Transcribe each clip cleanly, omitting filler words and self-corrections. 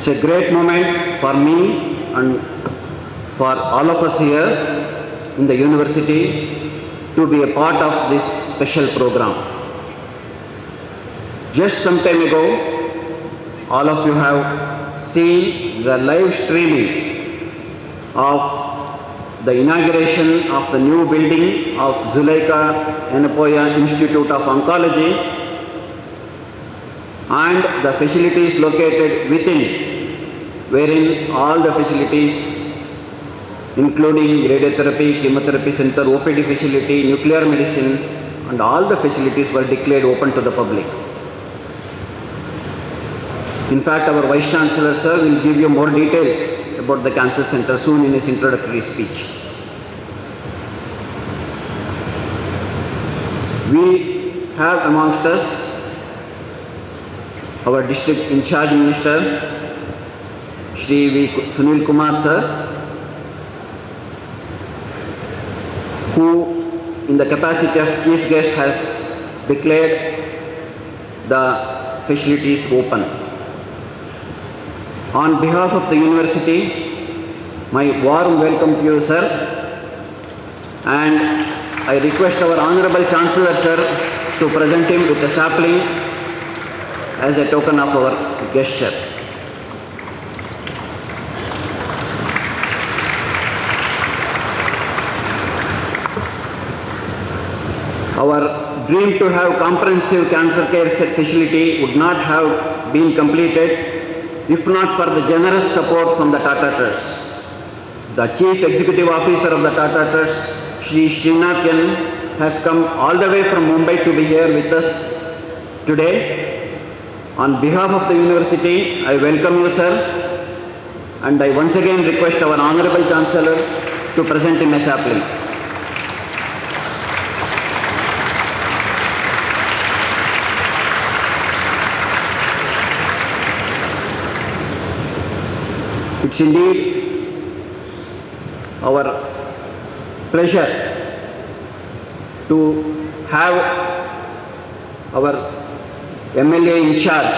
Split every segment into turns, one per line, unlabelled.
It's a great moment for me and for all of us here in the university to be a part of this special program. Just some time ago, all of you have seen the live streaming of the inauguration of the new building of Zuleika Yenapoya Institute of Oncology and the facilities located within, wherein all the facilities including radiotherapy, chemotherapy center, OPD facility, nuclear medicine, and all the facilities were declared open to the public. In fact, our Vice Chancellor sir will give you more details about the cancer center soon in his introductory speech. We have amongst us our district in charge minister, Shri V. Sunil Kumar sir, who in the capacity of chief guest has declared the facilities open. On behalf of the university, my warm welcome to you, sir, and I request our Honorable Chancellor, sir, to present him with a sapling as a token of our gesture. Our dream to have comprehensive cancer care facility would not have been completed if not for the generous support from the Tata Trust. The Chief Executive Officer of the Tata Trust, Shri Srinath N, has come all the way from Mumbai to be here with us today. On behalf of the university, I welcome you, sir, and I once again request our Honorable Chancellor to present him a sapling. It's indeed our pleasure to have our MLA in charge,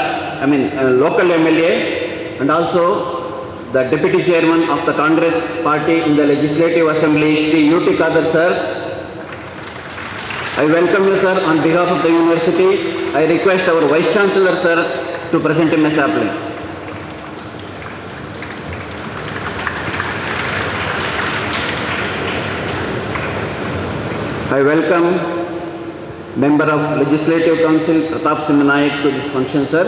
local MLA, and also the Deputy Chairman of the Congress Party in the Legislative Assembly, Shri UT Khadar sir. I welcome you, sir, on behalf of the university. I request our Vice Chancellor, sir, to present him a sapling. I welcome Member of Legislative Council Pratap Singh Naik to this function, sir.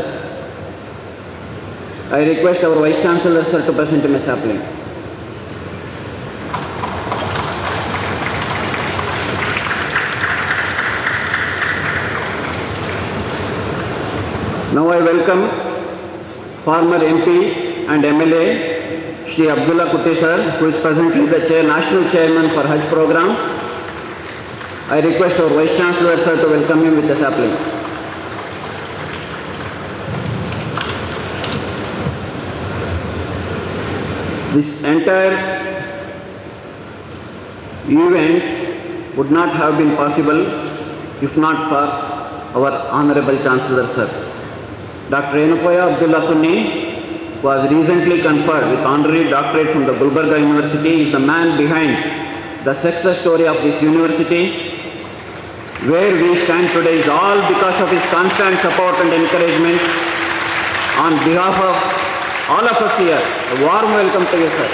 I request our Vice Chancellor, sir, to present him a sapling. Now I welcome former MP and MLA Shri Abdullah Kutti, sir, who is presently the National Chairman for Hajj Program. I request our Vice Chancellor, sir, to welcome him with the sapling. This entire event would not have been possible if not for our Honorable Chancellor, sir. Dr. Yenapoya Abdullah Kunni was recently conferred with honorary doctorate from the Gulbarga University. Is the man behind the success story of this university. Where we stand today is all because of his constant support and encouragement. On behalf of all of us here, a warm welcome to you, sir.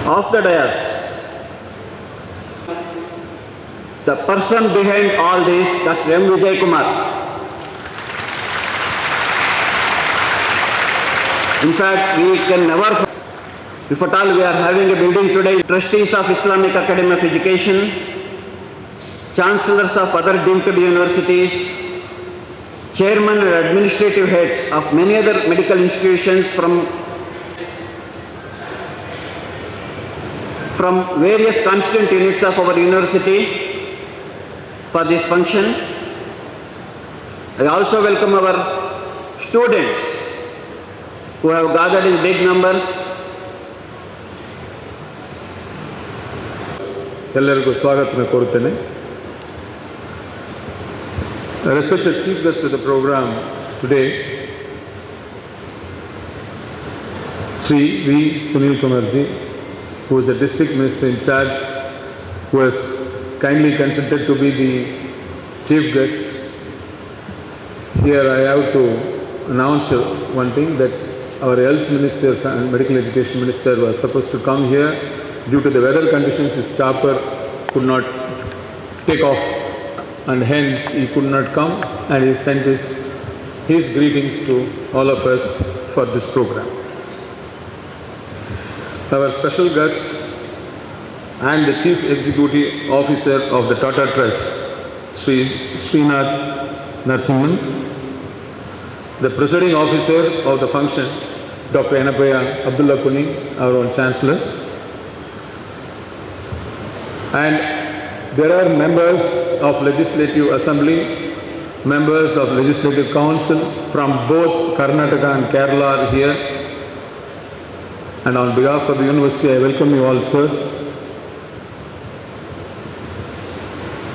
Off the dais, the person behind all this, Dr. M. Vijay Kumar. In fact, we can never, if at all we are having a building today, trustees of Islamic Academy of Education, chancellors of other deemed universities, chairman and administrative heads of many other medical institutions from various constituent units of our university for this function. I also welcome our students who have gathered in big numbers.
ಎಲ್ಲರಿಗೂ ಸ್ವಾಗತ ಕೋರುತ್ತೇನೆ. Respected chief guest of the program today, Sri V. Sunil Kumarji, who is the district minister in charge, who has kindly consented to be the chief guest. Here I have to announce one thing, that our health minister and medical education minister was supposed to come here. Due to the weather conditions, his chopper could not take off, and hence he could not come, and he sent his greetings to all of us for this program. Our special guest and the Chief Executive Officer of the Tata Trust, Sri Srinath Narasimhan, the Presiding Officer of the function, Dr. Enapaya Abdullah Kuni, our own Chancellor, and there are members of Legislative Assembly, members of Legislative Council from both Karnataka and Kerala are here. And on behalf of the University, I welcome you all, sirs.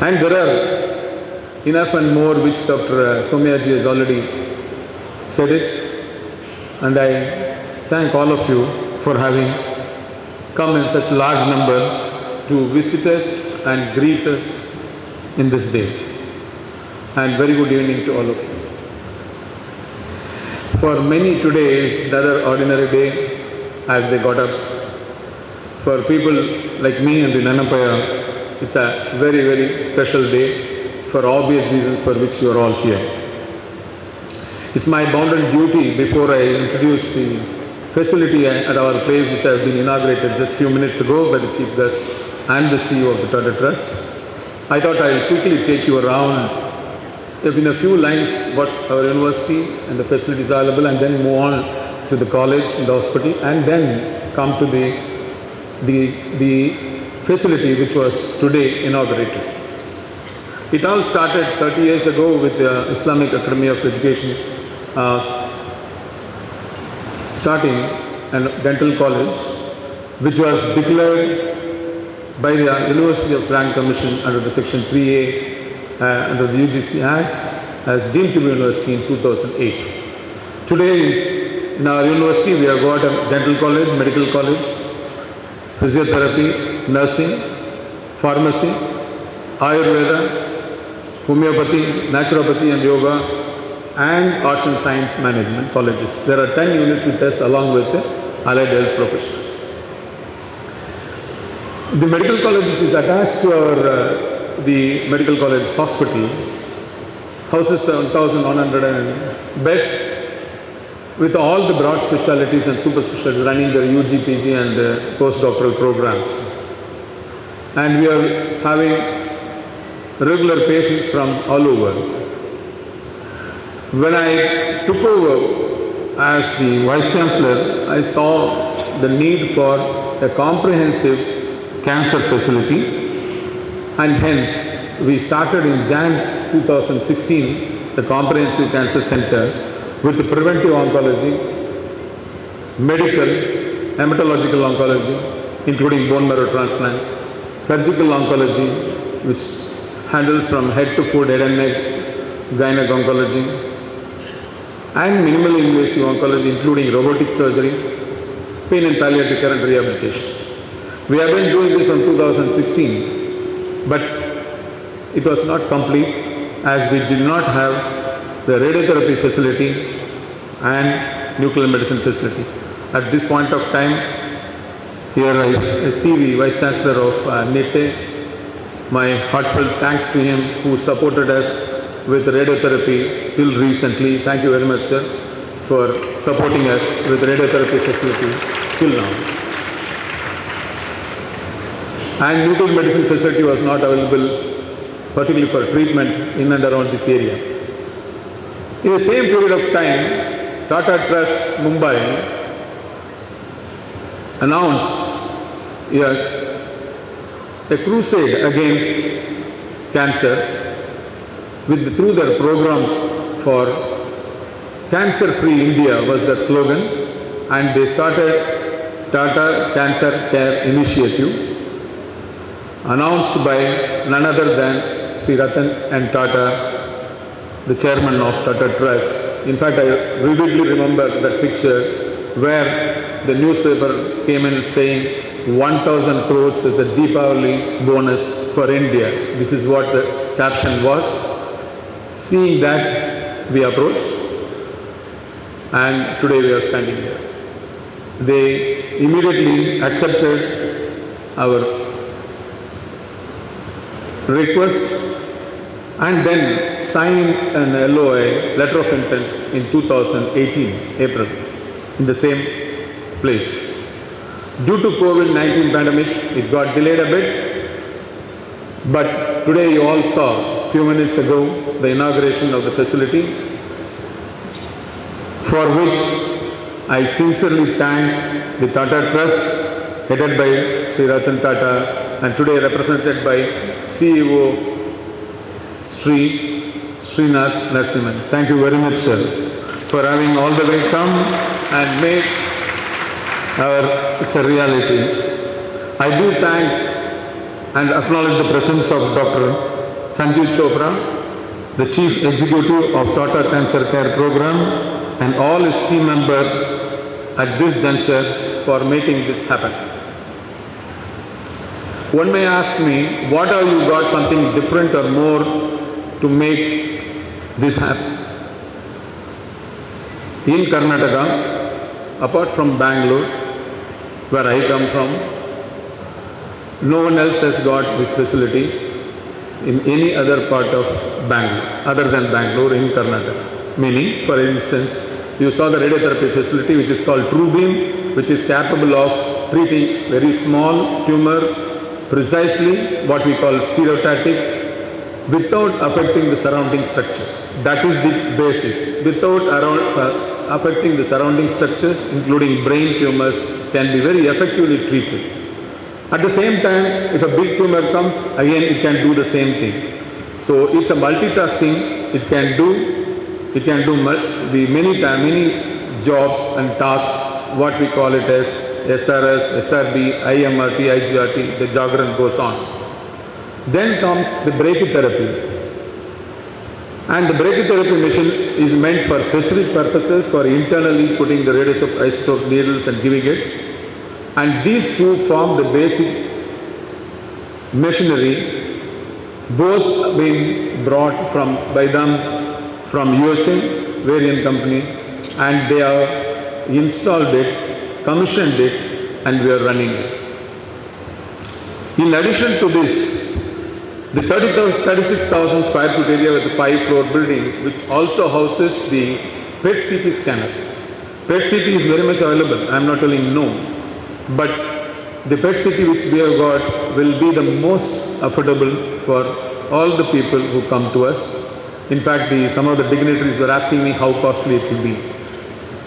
And there are enough and more which Dr. Somyaji has already said it. And I thank all of you for having come in such large number to visit us and greet us in this day. And very good evening to all of you. For many today is another ordinary day as they got up. For people like me and the Nanapaya, it's a very, very special day for obvious reasons for which you are all here. It's my bounden duty, before I introduce the facility at our place which has been inaugurated just a few minutes ago by the Chief Guest and the CEO of the Tata Trust, I thought I'll quickly take you around in a few lines what's our university and the facilities available, and then move on to the college and the hospital, and then come to the facility which was today inaugurated. It all started 30 years ago with the Islamic Academy of Education starting a dental college, which was declared by the University of Plan Commission under the Section 3A under the UGC Act as deemed to be university in 2008. Today in our university we have got a dental college, medical college, physiotherapy, nursing, pharmacy, Ayurveda, homeopathy, naturopathy and yoga, and arts and science management colleges. There are 10 units with us along with allied health professionals. The medical college which is attached to our the medical college hospital houses 7,100 beds with all the broad specialties and super specialties running their UG, PG and postdoctoral programs. And we are having regular patients from all over. When I took over as the Vice Chancellor, I saw the need for a comprehensive cancer facility, and hence we started in Jan 2016 the Comprehensive Cancer Center with the preventive oncology, medical, hematological oncology, including bone marrow transplant, surgical oncology, which handles from head to foot, head and neck, gynec oncology, and minimally invasive oncology, including robotic surgery, pain and palliative care and rehabilitation. We have been doing this from 2016, but it was not complete as we did not have the radiotherapy facility and nuclear medicine facility. At this point of time, here I see the Vice Chancellor of NITE. My heartfelt thanks to him who supported us with radiotherapy till recently. Thank you very much, sir, for supporting us with radiotherapy facility till now. And nuclear medicine facility was not available, particularly for treatment in and around this area. In the same period of time, Tata Trust Mumbai announced a crusade against cancer through their program for Cancer-Free India was their slogan, and they started Tata Cancer Care Initiative, announced by none other than Sri Ratan and Tata the chairman of Tata Trust. In fact, I vividly remember that picture where the newspaper came in saying 1,000 crores is the Deepavali bonus for India. This is what the caption was. Seeing that, we approached, and today we are standing here. They immediately accepted our request and then signed an LOI, letter of intent, in 2018, April, in the same place. Due to COVID-19 pandemic, it got delayed a bit, but today you all saw, a few minutes ago, the inauguration of the facility, for which I sincerely thank the Tata Trust, headed by Sri Ratan Tata, and today represented by CEO Srinath Narasimhan. Thank you very much, sir, for having all the way come and made it's a reality. I do thank and acknowledge the presence of Dr. Sanjeev Chopra, the Chief Executive of Tata Cancer Care Program, and all his team members at this juncture for making this happen. One may ask me, what have you got something different or more to make this happen? In Karnataka, apart from Bangalore, where I come from, no one else has got this facility in any other part of Bangalore, other than Bangalore in Karnataka. Meaning, for instance, you saw the radiotherapy facility which is called TrueBeam, which is capable of treating very small tumor precisely what we call stereotactic without affecting the surrounding structure. That is the basis. Without affecting the surrounding structures, including brain tumors, can be very effectively treated. At the same time, if a big tumor comes, again it can do the same thing. So it's a multitasking. It can do the many jobs and tasks, what we call it as SRS, SRB, IMRT, IGRT, the jogger goes on. Then comes the brachytherapy. And the brachytherapy machine is meant for specific purposes, for internally putting the radioisotope needles and giving it. And these two form the basic machinery, both being brought by them from USA, Varian company, and they have installed it, commissioned it, and we are running it. In addition to this, the 36,000 square foot area with the 5-floor building, which also houses the PET CT scanner. PET CT is very much available, I am not telling no, but the PET CT which we have got will be the most affordable for all the people who come to us. In fact, some of the dignitaries were asking me how costly it will be.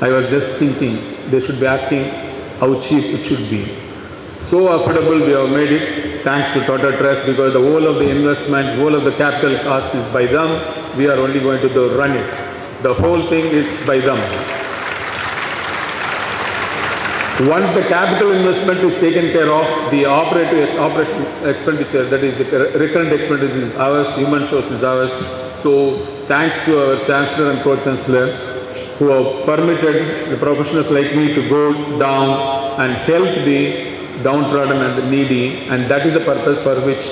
I was just thinking they should be asking how cheap it should be. So affordable we have made it, thanks to Tata Trust, because the whole of the investment, whole of the capital cost is by them. We are only going to run it. The whole thing is by them. Once the capital investment is taken care of, the operating expenditure, that is the recurrent expenditure is ours, human source is ours. So thanks to our Chancellor and Pro-Chancellor who have permitted the professionals like me to go down and help the downtrodden and the needy, and that is the purpose for which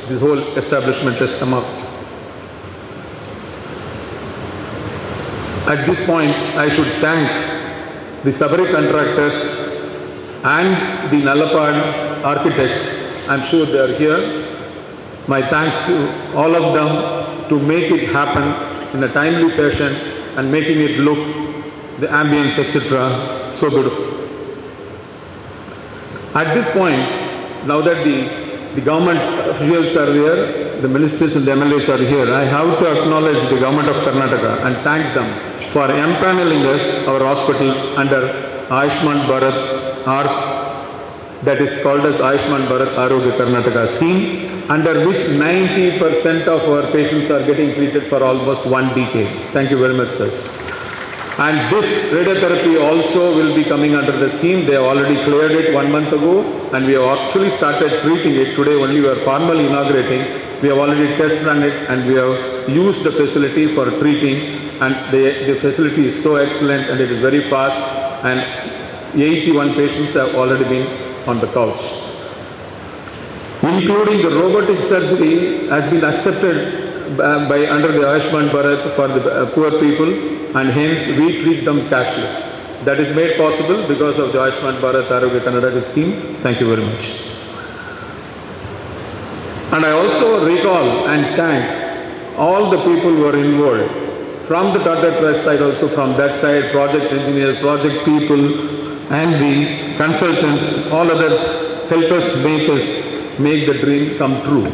this whole establishment has come up. At this point, I should thank the Sabari contractors and the Nalapad architects. I'm sure they are here. My thanks to all of them to make it happen in a timely fashion and making it look, the ambience, etc., so beautiful. At this point, now that the government officials are here, the ministers and the MLAs are here, I have to acknowledge the government of Karnataka and thank them for empaneling us, our hospital, under Ayushman Bharat, that is called as Ayushman Bharat Arogya Karnataka scheme, under which 90% of our patients are getting treated for almost 1 decade. Thank you very much, sirs. And this radiotherapy also will be coming under the scheme. They have already cleared it 1 month ago, and we have actually started treating it. Today only we are formally inaugurating. We have already test run it, and we have used the facility for treating, and the facility is so excellent and it is very fast, and 81 patients have already been on the couch. Including the robotic surgery has been accepted by under the Ayushman Bharat for the poor people, and hence we treat them cashless. That is made possible because of the Ayushman Bharat Arogya Karnataka scheme. Thank you very much. And I also recall and thank all the people who are involved, from the Tata Trust side, also from that side, project engineers, project people, and the consultants, all others help us make the dream come true.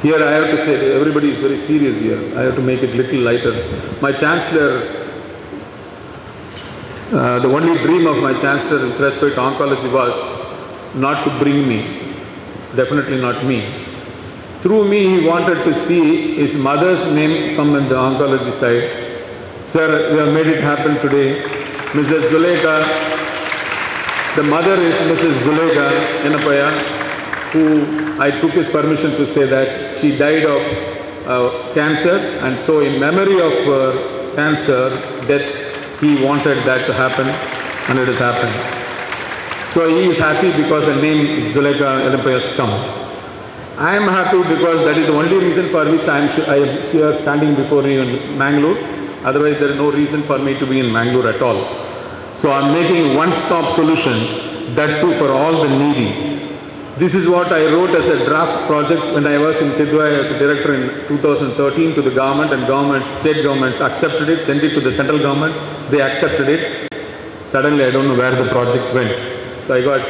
Here I have to say, everybody is very serious here. I have to make it little lighter. My Chancellor, the only dream of my Chancellor with respect to oncology was not to bring me, definitely not me. Through me, he wanted to see his mother's name come in the oncology side. Sir, we have made it happen today. Mrs. Zuleika, the mother is Mrs. Zuleika Enapaya, who I took his permission to say that she died of cancer, and so in memory of her cancer death, he wanted that to happen, and it has happened. So he is happy because the name Zuleika Enapaya has come. I am happy because that is the only reason for which I am here standing before you in Mangalore. Otherwise, there is no reason for me to be in Mangalore at all. So I am making one-stop solution, that too for all the needy. This is what I wrote as a draft project when I was in Tidwai as a director in 2013 to the government, and state government accepted it, sent it to the central government. They accepted it. Suddenly, I don't know where the project went. So I got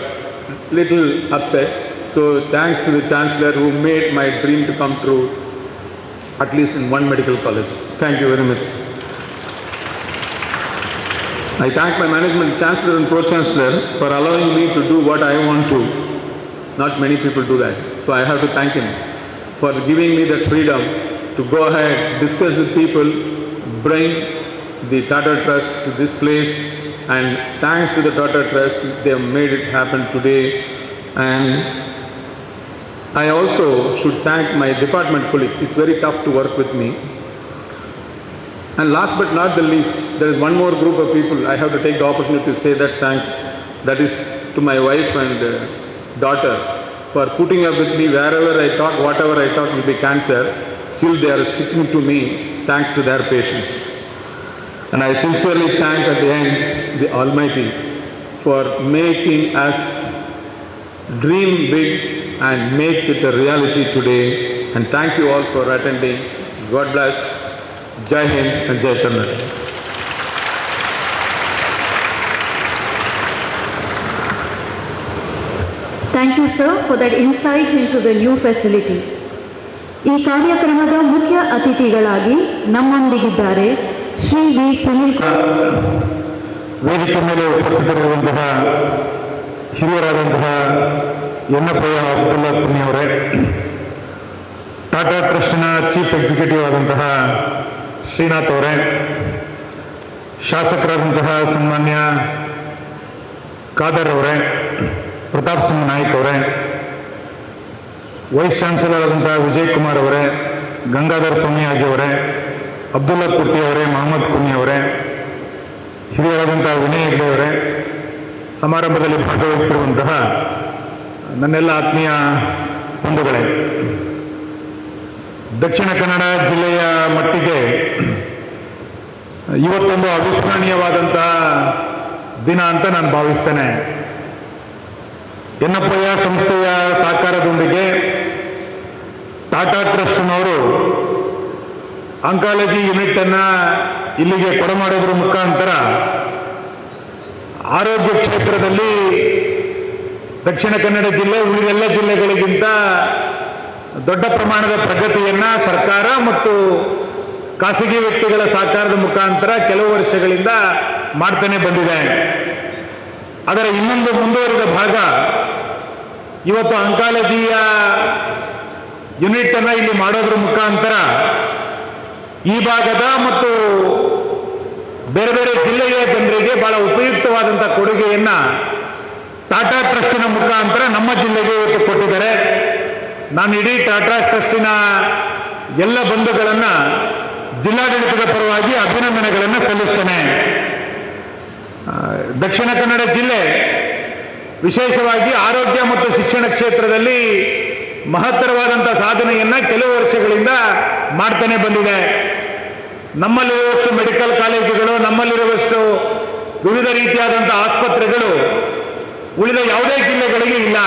little upset. So thanks to the Chancellor who made my dream to come true, at least in one medical college. Thank you very much. I thank my management, Chancellor and Pro-Chancellor, for allowing me to do what I want to. Not many people do that. So I have to thank him for giving me that freedom to go ahead, discuss with people, bring the Tata Trust to this place. And thanks to the Tata Trust, they have made it happen today. And I also should thank my department colleagues. It's very tough to work with me. And last but not the least, there is one more group of people. I have to take the opportunity to say that thanks. That is to my wife and daughter for putting up with me wherever I talk, whatever I talk will be cancer. Still they are sticking to me thanks to their patience. And I sincerely thank at the end the Almighty for making us dream big and make it a reality today. And thank you all for attending. God bless. Jai Hind and Jai Karnataka.
Thank you, sir, for that insight into the new facility. ಈ ಕಾರ್ಯಕ್ರಮದ ಮುಖ್ಯ ಅತಿಥಿಗಳಾಗಿ ನಮ್ಮೊಂದಿಗಿದ್ದಾರೆ Shri V Sunil.
ವೇದಿಕೆ ಮೇಲೆ ಉಪಸ್ಥಿತರಿರುವಂತಹ ಹಿರಿಯರಾದಂತಹ ಎನ್ನಪ್ಪಯ್ಯ ಅಬ್ದುಲ್ಲಾ ಕುನ್ನಿಯವರೇ, ಟಾಟಾ ಟ್ರಸ್ಟ್ನ chief executive ಆದಂತಹ ಶ್ರೀನಾಥ್ ಅವರೇ, ಶಾಸಕರಾದಂತಹ ಸನ್ಮಾನ್ಯ ಖಾದರ್ ಅವರೇ, ಪ್ರತಾಪ್ ಸಿಂಗ್ ನಾಯ್ಕ್ ಅವರೇ, ವೈಸ್ ಚಾನ್ಸಲರ್ ಆದಂತಹ ವಿಜಯ್ ಕುಮಾರ್ ಅವರೇ, ಗಂಗಾಧರ್ ಸೋಮಿಯಾಜಿ ಅವರೇ, ಅಬ್ದುಲ್ಲಾ ಕುಟ್ಟಿ ಅವರೇ, ಮೊಹಮ್ಮದ್ ಕುನ್ನಿ ಅವರೇ, ಹಿರಿಯರಾದಂತಹ ವಿನಯ್ ಹೆಗ್ಡೆ ಅವರೇ, ಸಮಾರಂಭದಲ್ಲಿ ಭಾಗವಹಿಸಿರುವಂತಹ ನನ್ನೆಲ್ಲ ಆತ್ಮೀಯ ಬಂಧುಗಳೇ, ದಕ್ಷಿಣ ಕನ್ನಡ ಜಿಲ್ಲೆಯ ಮಟ್ಟಿಗೆ ಇವತ್ತೊಂದು ಅವಿಸ್ಮರಣೀಯವಾದಂತಹ ದಿನ ಅಂತ ನಾನು ಭಾವಿಸ್ತೇನೆ. ಎನ್ನಪ್ಪಯ್ಯ ಸಂಸ್ಥೆಯ ಸಹಕಾರದೊಂದಿಗೆ ಟಾಟಾ ಟ್ರಸ್ಟ್ನವರು ಆಂಕಾಲಜಿ ಯೂನಿಟ್ ಅನ್ನ ಇಲ್ಲಿಗೆ ಕೊಡಮಾಡೋದ್ರ ಮುಖಾಂತರ ಆರೋಗ್ಯ ಕ್ಷೇತ್ರದಲ್ಲಿ ದಕ್ಷಿಣ ಕನ್ನಡ ಜಿಲ್ಲೆ ಉಳಿದೆಲ್ಲ ಜಿಲ್ಲೆಗಳಿಗಿಂತ ದೊಡ್ಡ ಪ್ರಮಾಣದ ಪ್ರಗತಿಯನ್ನ ಸರ್ಕಾರ ಮತ್ತು ಖಾಸಗಿ ವ್ಯಕ್ತಿಗಳ ಸಹಕಾರದ ಮುಖಾಂತರ ಕೆಲವು ವರ್ಷಗಳಿಂದ ಮಾಡ್ತಾನೆ ಬಂದಿದೆ. ಅದರ ಇನ್ನೊಂದು ಮುಂದುವರಿದ ಭಾಗ ಇವತ್ತು ಆಂಕಾಲಜಿಯ ಯೂನಿಟ್ ಅನ್ನ ಇಲ್ಲಿ ಮಾಡೋದ್ರ ಮುಖಾಂತರ ಈ ಭಾಗದ ಮತ್ತು ಬೇರೆ ಬೇರೆ ಜಿಲ್ಲೆಯ ಜನರಿಗೆ ಬಹಳ ಉಪಯುಕ್ತವಾದಂತಹ ಕೊಡುಗೆಯನ್ನ ಟಾಟಾ ಟ್ರಸ್ಟಿನ ಮುಖಾಂತರ ನಮ್ಮ ಜಿಲ್ಲೆಗೆ ಇವತ್ತು ಕೊಟ್ಟಿದ್ದಾರೆ. ನಾನು ಇಡೀ ಟಾಟಾ ಟ್ರಸ್ಟಿನ ಎಲ್ಲ ಬಂಧುಗಳನ್ನು ಜಿಲ್ಲಾಡಳಿತದ ಪರವಾಗಿ ಅಭಿನಂದನೆಗಳನ್ನು ಸಲ್ಲಿಸ್ತೇನೆ. ದಕ್ಷಿಣ ಕನ್ನಡ ಜಿಲ್ಲೆ ವಿಶೇಷವಾಗಿ ಆರೋಗ್ಯ ಮತ್ತು ಶಿಕ್ಷಣ ಕ್ಷೇತ್ರದಲ್ಲಿ ಮಹತ್ತರವಾದಂಥ ಸಾಧನೆಯನ್ನು ಕೆಲವು ವರ್ಷಗಳಿಂದ ಮಾಡ್ತಾನೆ ಬಂದಿದೆ. ನಮ್ಮಲ್ಲಿರುವಷ್ಟು ಮೆಡಿಕಲ್ ಕಾಲೇಜುಗಳು, ನಮ್ಮಲ್ಲಿರುವಷ್ಟು ವಿವಿಧ ರೀತಿಯಾದಂಥ ಆಸ್ಪತ್ರೆಗಳು ಉಳಿದ ಯಾವುದೇ ಜಿಲ್ಲೆಗಳಿಗೆ ಇಲ್ಲ.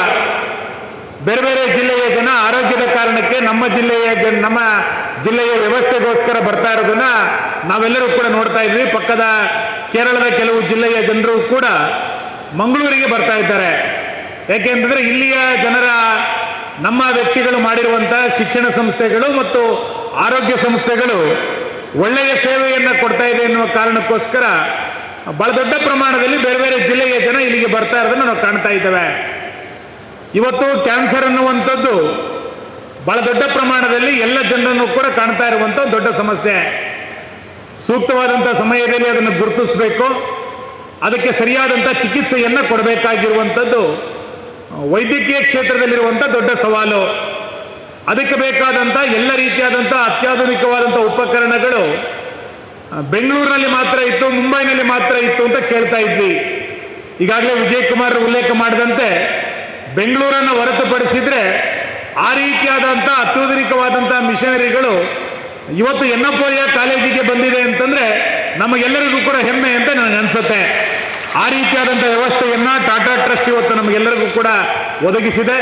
ಬೇರೆ ಬೇರೆ ಜಿಲ್ಲೆಯ ಜನ ಆರೋಗ್ಯದ ಕಾರಣಕ್ಕೆ ನಮ್ಮ ಜಿಲ್ಲೆಯ ವ್ಯವಸ್ಥೆಗೋಸ್ಕರ ಬರ್ತಾ ಇರೋದನ್ನ ನಾವೆಲ್ಲರೂ ಕೂಡ ನೋಡ್ತಾ ಇದ್ವಿ. ಪಕ್ಕದ ಕೇರಳದ ಕೆಲವು ಜಿಲ್ಲೆಯ ಜನರು ಕೂಡ ಮಂಗಳೂರಿಗೆ ಬರ್ತಾ ಇದ್ದಾರೆ. ಯಾಕೆಂತಂದ್ರೆ ಇಲ್ಲಿಯ ಜನರ ನಮ್ಮ ವ್ಯಕ್ತಿಗಳು ಮಾಡಿರುವಂಥ ಶಿಕ್ಷಣ ಸಂಸ್ಥೆಗಳು ಮತ್ತು ಆರೋಗ್ಯ ಸಂಸ್ಥೆಗಳು ಒಳ್ಳೆಯ ಸೇವೆಯನ್ನು ಕೊಡ್ತಾ ಇದೆ ಎನ್ನುವ ಕಾರಣಕ್ಕೋಸ್ಕರ ಬಹಳ ದೊಡ್ಡ ಪ್ರಮಾಣದಲ್ಲಿ ಬೇರೆ ಬೇರೆ ಜಿಲ್ಲೆಯ ಜನ ಇಲ್ಲಿಗೆ ಬರ್ತಾ ಇರೋದನ್ನು ನಾವು ಕಾಣ್ತಾ ಇದ್ದೇವೆ. ಇವತ್ತು ಕ್ಯಾನ್ಸರ್ ಅನ್ನುವಂಥದ್ದು ಬಹಳ ದೊಡ್ಡ ಪ್ರಮಾಣದಲ್ಲಿ ಎಲ್ಲ ಜನರನ್ನು ಕೂಡ ಕಾಣ್ತಾ ಇರುವಂಥ ದೊಡ್ಡ ಸಮಸ್ಯೆ. ಸೂಕ್ತವಾದಂಥ ಸಮಯದಲ್ಲಿ ಅದನ್ನು ಗುರುತಿಸಬೇಕು, ಅದಕ್ಕೆ ಸರಿಯಾದಂಥ ಚಿಕಿತ್ಸೆಯನ್ನು ಕೊಡಬೇಕಾಗಿರುವಂಥದ್ದು ವೈದ್ಯಕೀಯ ಕ್ಷೇತ್ರದಲ್ಲಿರುವಂಥ ದೊಡ್ಡ ಸವಾಲು. ಅದಕ್ಕೆ ಬೇಕಾದಂಥ ಎಲ್ಲ ರೀತಿಯಾದಂಥ ಅತ್ಯಾಧುನಿಕವಾದಂಥ ಉಪಕರಣಗಳು ಬೆಂಗಳೂರಿನಲ್ಲಿ ಮಾತ್ರ ಇತ್ತು, ಮುಂಬೈನಲ್ಲಿ ಮಾತ್ರ ಇತ್ತು ಅಂತ ಕೇಳ್ತಾ ಇದ್ವಿ. ಈಗಾಗಲೇ ವಿಜಯ್ ಕುಮಾರ್ ಉಲ್ಲೇಖ ಮಾಡಿದಂತೆ ಬೆಂಗಳೂರನ್ನು ಹೊರತುಪಡಿಸಿದ್ರೆ ಆ ರೀತಿಯಾದಂಥ ಅತ್ಯಾಧುನಿಕವಾದಂಥ ಮಿಷನರಿಗಳು ಇವತ್ತು ಎನ್ನಪೋಯ ಕಾಲೇಜಿಗೆ ಬಂದಿದೆ ಅಂತಂದ್ರೆ ನಮಗೆಲ್ಲರಿಗೂ ಕೂಡ ಹೆಮ್ಮೆ ಅಂತ ನನಗೆ ಅನ್ಸುತ್ತೆ. ಆ ರೀತಿಯಾದಂಥ ವ್ಯವಸ್ಥೆಯನ್ನು ಟಾಟಾ ಟ್ರಸ್ಟ್ ಇವತ್ತು ನಮಗೆಲ್ಲರಿಗೂ ಕೂಡ ಒದಗಿಸಿದೆ.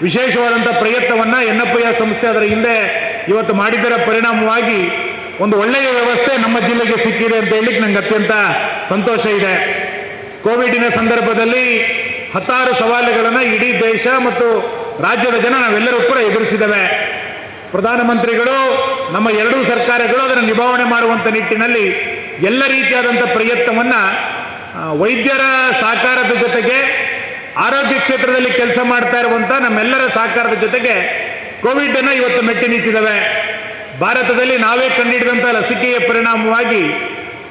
ವಿಶೇಷವಾದಂಥ ಪ್ರಯತ್ನವನ್ನು ಎನ್ನಪಯ್ಯ ಸಂಸ್ಥೆ ಅದರ ಹಿಂದೆ ಇವತ್ತು ಮಾಡಿದ್ದರ ಪರಿಣಾಮವಾಗಿ ಒಂದು ಒಳ್ಳೆಯ ವ್ಯವಸ್ಥೆ ನಮ್ಮ ಜಿಲ್ಲೆಗೆ ಸಿಕ್ಕಿದೆ ಅಂತ ಹೇಳಲಿಕ್ಕೆ ನನಗೆ ಅತ್ಯಂತ ಸಂತೋಷ ಇದೆ. ಕೋವಿಡಿನ ಸಂದರ್ಭದಲ್ಲಿ ಹತ್ತಾರು ಸವಾಲುಗಳನ್ನು ಇಡೀ ದೇಶ ಮತ್ತು ರಾಜ್ಯದ ಜನ ನಾವೆಲ್ಲರೂ ಕೂಡ ಎದುರಿಸಿದ್ದೇವೆ. ಪ್ರಧಾನಮಂತ್ರಿಗಳು, ನಮ್ಮ ಎರಡೂ ಸರ್ಕಾರಗಳು ಅದನ್ನು ನಿಭಾವಣೆ ಮಾಡುವಂಥ ನಿಟ್ಟಿನಲ್ಲಿ ಎಲ್ಲ ರೀತಿಯಾದಂಥ ಪ್ರಯತ್ನವನ್ನು ವೈದ್ಯರ ಸಹಕಾರದ ಜೊತೆಗೆ ಆರೋಗ್ಯ ಕ್ಷೇತ್ರದಲ್ಲಿ ಕೆಲಸ ಮಾಡ್ತಾ ಇರುವಂಥ ನಮ್ಮೆಲ್ಲರ ಸಹಕಾರದ ಜೊತೆಗೆ ಕೋವಿಡನ್ನು ಇವತ್ತು ಮೆಟ್ಟಿ ನಿಂತಿದ್ದಾವೆ. ಭಾರತದಲ್ಲಿ ನಾವೇ ಕಂಡುಹಿಡಿದಂಥ ಲಸಿಕೆಯ ಪರಿಣಾಮವಾಗಿ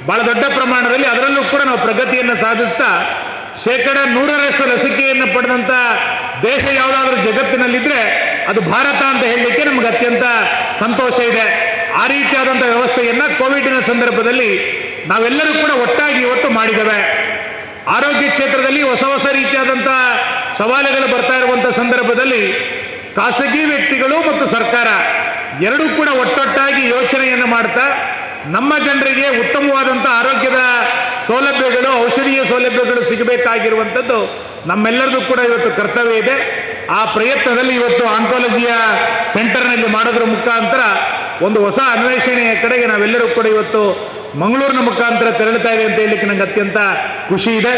ಬಹಳ ದೊಡ್ಡ ಪ್ರಮಾಣದಲ್ಲಿ ಅದರಲ್ಲೂ ಕೂಡ ನಾವು ಪ್ರಗತಿಯನ್ನು ಸಾಧಿಸ್ತಾ 100% ಲಸಿಕೆಯನ್ನು ಪಡೆದಂಥ ದೇಶ ಯಾವುದಾದ್ರೂ ಜಗತ್ತಿನಲ್ಲಿದ್ದರೆ ಅದು ಭಾರತ ಅಂತ ಹೇಳಲಿಕ್ಕೆ ನಮಗೆ ಅತ್ಯಂತ ಸಂತೋಷ ಇದೆ. ಆ ರೀತಿಯಾದಂಥ ವ್ಯವಸ್ಥೆಯನ್ನು ಕೋವಿಡಿನ ಸಂದರ್ಭದಲ್ಲಿ ನಾವೆಲ್ಲರೂ ಕೂಡ ಒಟ್ಟಾಗಿ ಇವತ್ತು ಮಾಡಿದ್ದೇವೆ. ಆರೋಗ್ಯ ಕ್ಷೇತ್ರದಲ್ಲಿ ಹೊಸ ರೀತಿಯಾದಂಥ ಸವಾಲುಗಳು ಬರ್ತಾ ಇರುವಂಥ ಸಂದರ್ಭದಲ್ಲಿ ಖಾಸಗಿ ವ್ಯಕ್ತಿಗಳು ಮತ್ತು ಸರ್ಕಾರ ಎರಡೂ ಕೂಡ ಒಟ್ಟೊಟ್ಟಾಗಿ ಯೋಚನೆಯನ್ನು ಮಾಡ್ತಾ ನಮ್ಮ ಜನರಿಗೆ ಉತ್ತಮವಾದಂಥ ಆರೋಗ್ಯದ ಸೌಲಭ್ಯಗಳು, ಔಷಧೀಯ ಸೌಲಭ್ಯಗಳು ಸಿಗಬೇಕಾಗಿರುವಂಥದ್ದು ನಮ್ಮೆಲ್ಲರದು ಕೂಡ ಇವತ್ತು ಕರ್ತವ್ಯ ಇದೆ. ಆ ಪ್ರಯತ್ನದಲ್ಲಿ ಇವತ್ತು ಆಂಕಾಲಜಿಯ ಸೆಂಟರ್ನಲ್ಲಿ ಮಾಡೋದ್ರ ಮುಖಾಂತರ ಒಂದು ಹೊಸ ಅನ್ವೇಷಣೆಯ ಕಡೆಗೆ ನಾವೆಲ್ಲರೂ ಕೂಡ ಇವತ್ತು ಮಂಗಳೂರಿನ ಮುಖಾಂತರ ತೆರಳುತ್ತಾ ಇದೆ ಅಂತ ಹೇಳಲಿಕ್ಕೆ ನನಗೆ ಅತ್ಯಂತ ಖುಷಿ ಇದೆ.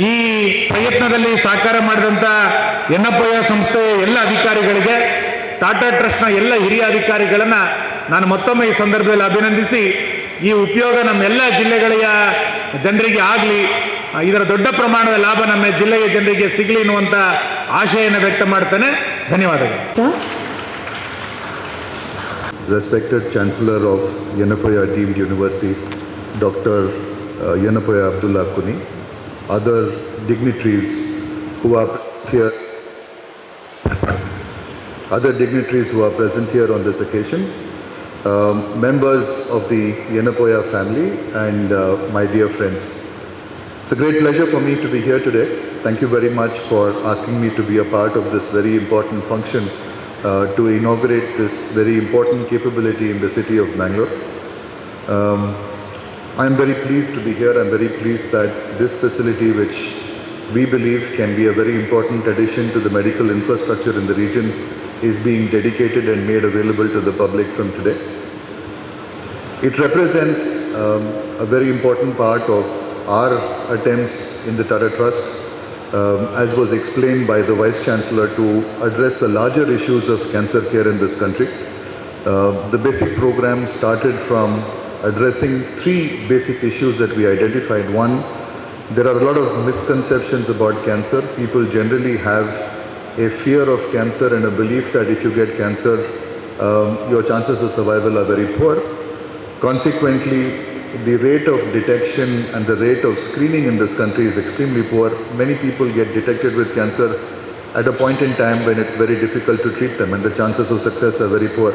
ಈ ಪ್ರಯತ್ನದಲ್ಲಿ ಸಹಕಾರ ಮಾಡಿದಂಥ ಎನ್ನಪಯ್ಯ ಸಂಸ್ಥೆಯ ಎಲ್ಲ ಅಧಿಕಾರಿಗಳಿಗೆ, ಟಾಟಾ ಟ್ರಸ್ಟ್ನ ಎಲ್ಲ ಹಿರಿಯ ಅಧಿಕಾರಿಗಳನ್ನು ನಾನು ಮತ್ತೊಮ್ಮೆ ಈ ಸಂದರ್ಭದಲ್ಲಿ ಅಭಿನಂದಿಸಿ, ಈ ಉಪಯೋಗ ನಮ್ಮೆಲ್ಲ ಜಿಲ್ಲೆಗಳ ಜನರಿಗೆ ಆಗಲಿ, ಇದರ ದೊಡ್ಡ ಪ್ರಮಾಣದ ಲಾಭ ನಮ್ಮ ಜಿಲ್ಲೆಯ ಜನರಿಗೆ ಸಿಗಲಿ ಎನ್ನುವಂಥ ಆಶೆಯನ್ನು ವ್ಯಕ್ತ ಮಾಡ್ತೇನೆ. ಧನ್ಯವಾದಗಳು.
Respected Chancellor of Yenapoya Deemed University, Dr. Yenapoya Abdullah Kuni, other dignitaries who are present here on this occasion, members of the Yenapoya family and my dear friends. It's a great pleasure for me to be here today. Thank you very much for asking me to be a part of this very important function to inaugurate this very important capability in the city of Bangalore. I am very pleased to be here. I am very pleased that this facility, which we believe can be a very important addition to the medical infrastructure in the region, is being dedicated and made available to the public from today. It represents a very important part of our attempts in the Tata Trust, as was explained by the Vice Chancellor, to address the larger issues of cancer care in this country. The basic program started from addressing three basic issues that we identified. One, there are a lot of misconceptions about cancer. People generally have a fear of cancer and a belief that if you get cancer, your chances of survival are very poor. Consequently, the rate of detection and the rate of screening in this country is extremely poor. Many people get detected with cancer at a point in time when it's very difficult to treat them, and the chances of success are very poor.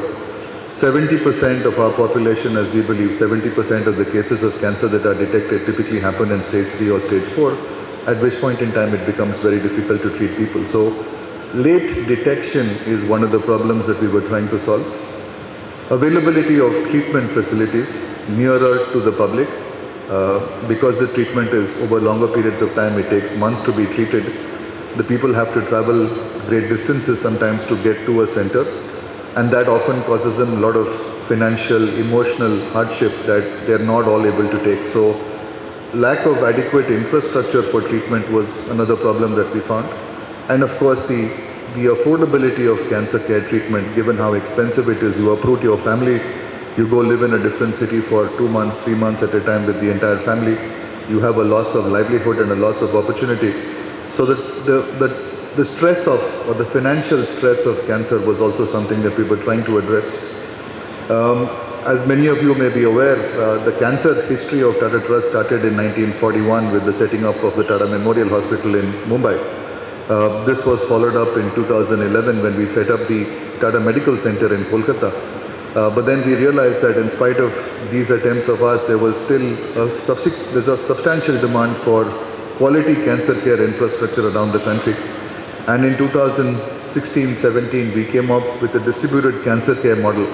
70% of our population, as we believe, 70% of the cases of cancer that are detected typically happen in stage 3 or stage 4, at which point in time it becomes very difficult to treat people. So late detection is one of the problems that we were trying to solve. Availability of treatment facilities nearer to the public, because the treatment is over longer periods of time, it takes months to be treated. The people have to travel great distances sometimes to get to a center, and that often causes them a lot of financial, emotional hardship that they're not all able to take. So lack of adequate infrastructure for treatment was another problem that we found. And of course the affordability of cancer care treatment, given how expensive it is. You uproot your family, you go live in a different city for 2 months, 3 months at a time with the entire family. You have a loss of livelihood and a loss of opportunity. So the stress of, or the financial stress of cancer was also something that we were trying to address. As many of you may be aware, the cancer history of Tata Trust started in 1941 with the setting up of the Tata Memorial Hospital in Mumbai. This was followed up in 2011 when we set up the Tata Medical Center in Kolkata. But then we realized that in spite of these attempts of ours, there was still there's a substantial demand for quality cancer care infrastructure around the country. And in 2016-17, we came up with a distributed cancer care model.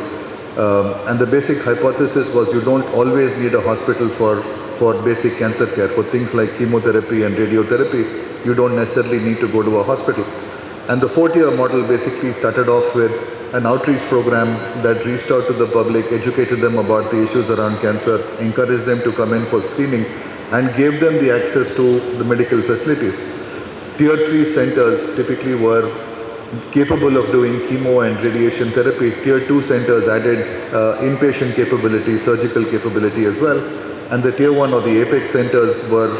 And the basic hypothesis was you don't always need a hospital for basic cancer care. For things like chemotherapy and radiotherapy, you don't necessarily need to go to a hospital. And the 4-tier model basically started off with an outreach program that reached out to the public, educated them about the issues around cancer, encouraged them to come in for screening, and gave them the access to the medical facilities. Tier 3 centers typically were capable of doing chemo and radiation therapy. Tier 2 centers added inpatient capability, surgical capability as well. And the Tier 1 or the apex centers were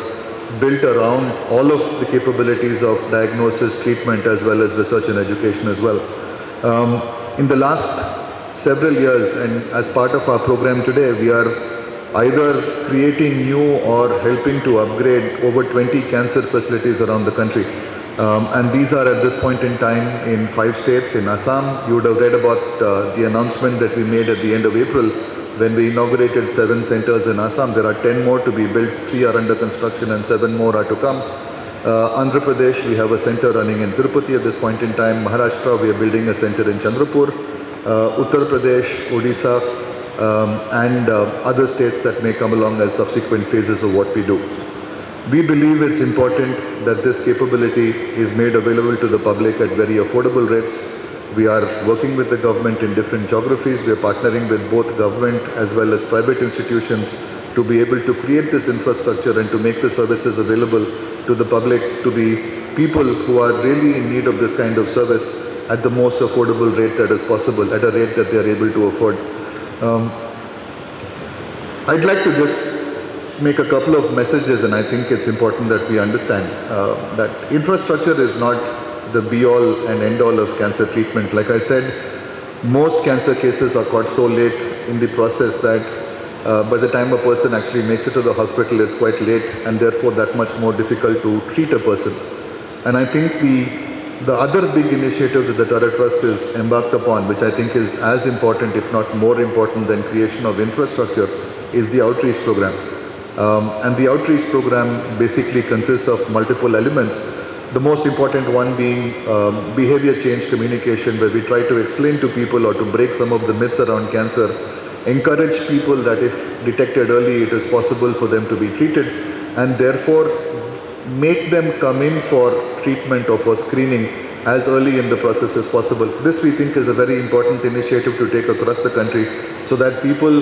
built around all of the capabilities of diagnosis, treatment, as well as research and education as well. In the last several years, and as part of our program today, we are either creating new or helping to upgrade over 20 cancer facilities around the country. And these are at this point in time in 5 states. In Assam, you would have read about the announcement that we made at the end of April when we inaugurated 7 centers in Assam. There are 10 more to be built, 3 are under construction and 7 more are to come. Andhra Pradesh, we have a center running in Tirupati at this point in time. Maharashtra, we are building a center in Chandrapur. Uttar Pradesh, Odisha, and other states that may come along as subsequent phases of what we do. We believe it's important that this capability is made available to the public at very affordable rates. We are working with the government in different geographies. We are partnering with both government as well as private institutions to be able to create this infrastructure and to make the services available to the public, to the people who are really in need of this kind of service at the most affordable rate that is possible, at a rate that they are able to afford. I'd like to just make a couple of messages, and I think it's important that we understand that infrastructure is not the be-all and end-all of cancer treatment. Like I said, most cancer cases are caught so late in the process that by the time a person actually makes it to the hospital, it's quite late, and therefore that much more difficult to treat a person. And I think the other big initiative that the Tata Trust is embarked upon, which I think is as important, if not more important than creation of infrastructure, is the outreach program. And the outreach program basically consists of multiple elements. The most important one being behavior change communication, where we try to explain to people or to break some of the myths around cancer, encourage people that if detected early, it is possible for them to be treated, and therefore make them come in for treatment or for screening as early in the process as possible. This, we think, is a very important initiative to take across the country, so that people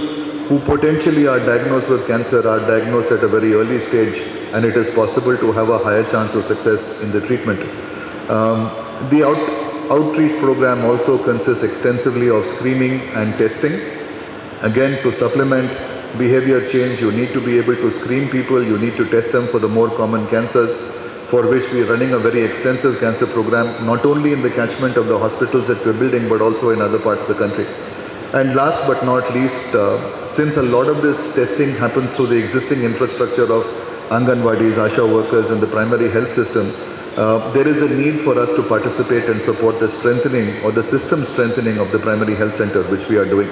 who potentially are diagnosed with cancer are diagnosed at a very early stage, and it is possible to have a higher chance of success in the treatment. The outreach program also consists extensively of screening and testing. Again, to supplement behavior change, you need to be able to screen people, you need to test them for the more common cancers, for which we are running a very extensive cancer program, not only in the catchment of the hospitals that we're building, but also in other parts of the country. And last but not least, since a lot of this testing happens through the existing infrastructure of Anganwadis, Asha workers and the primary health system, there is a need for us to participate and support the strengthening or the system strengthening of the primary health center, which we are doing.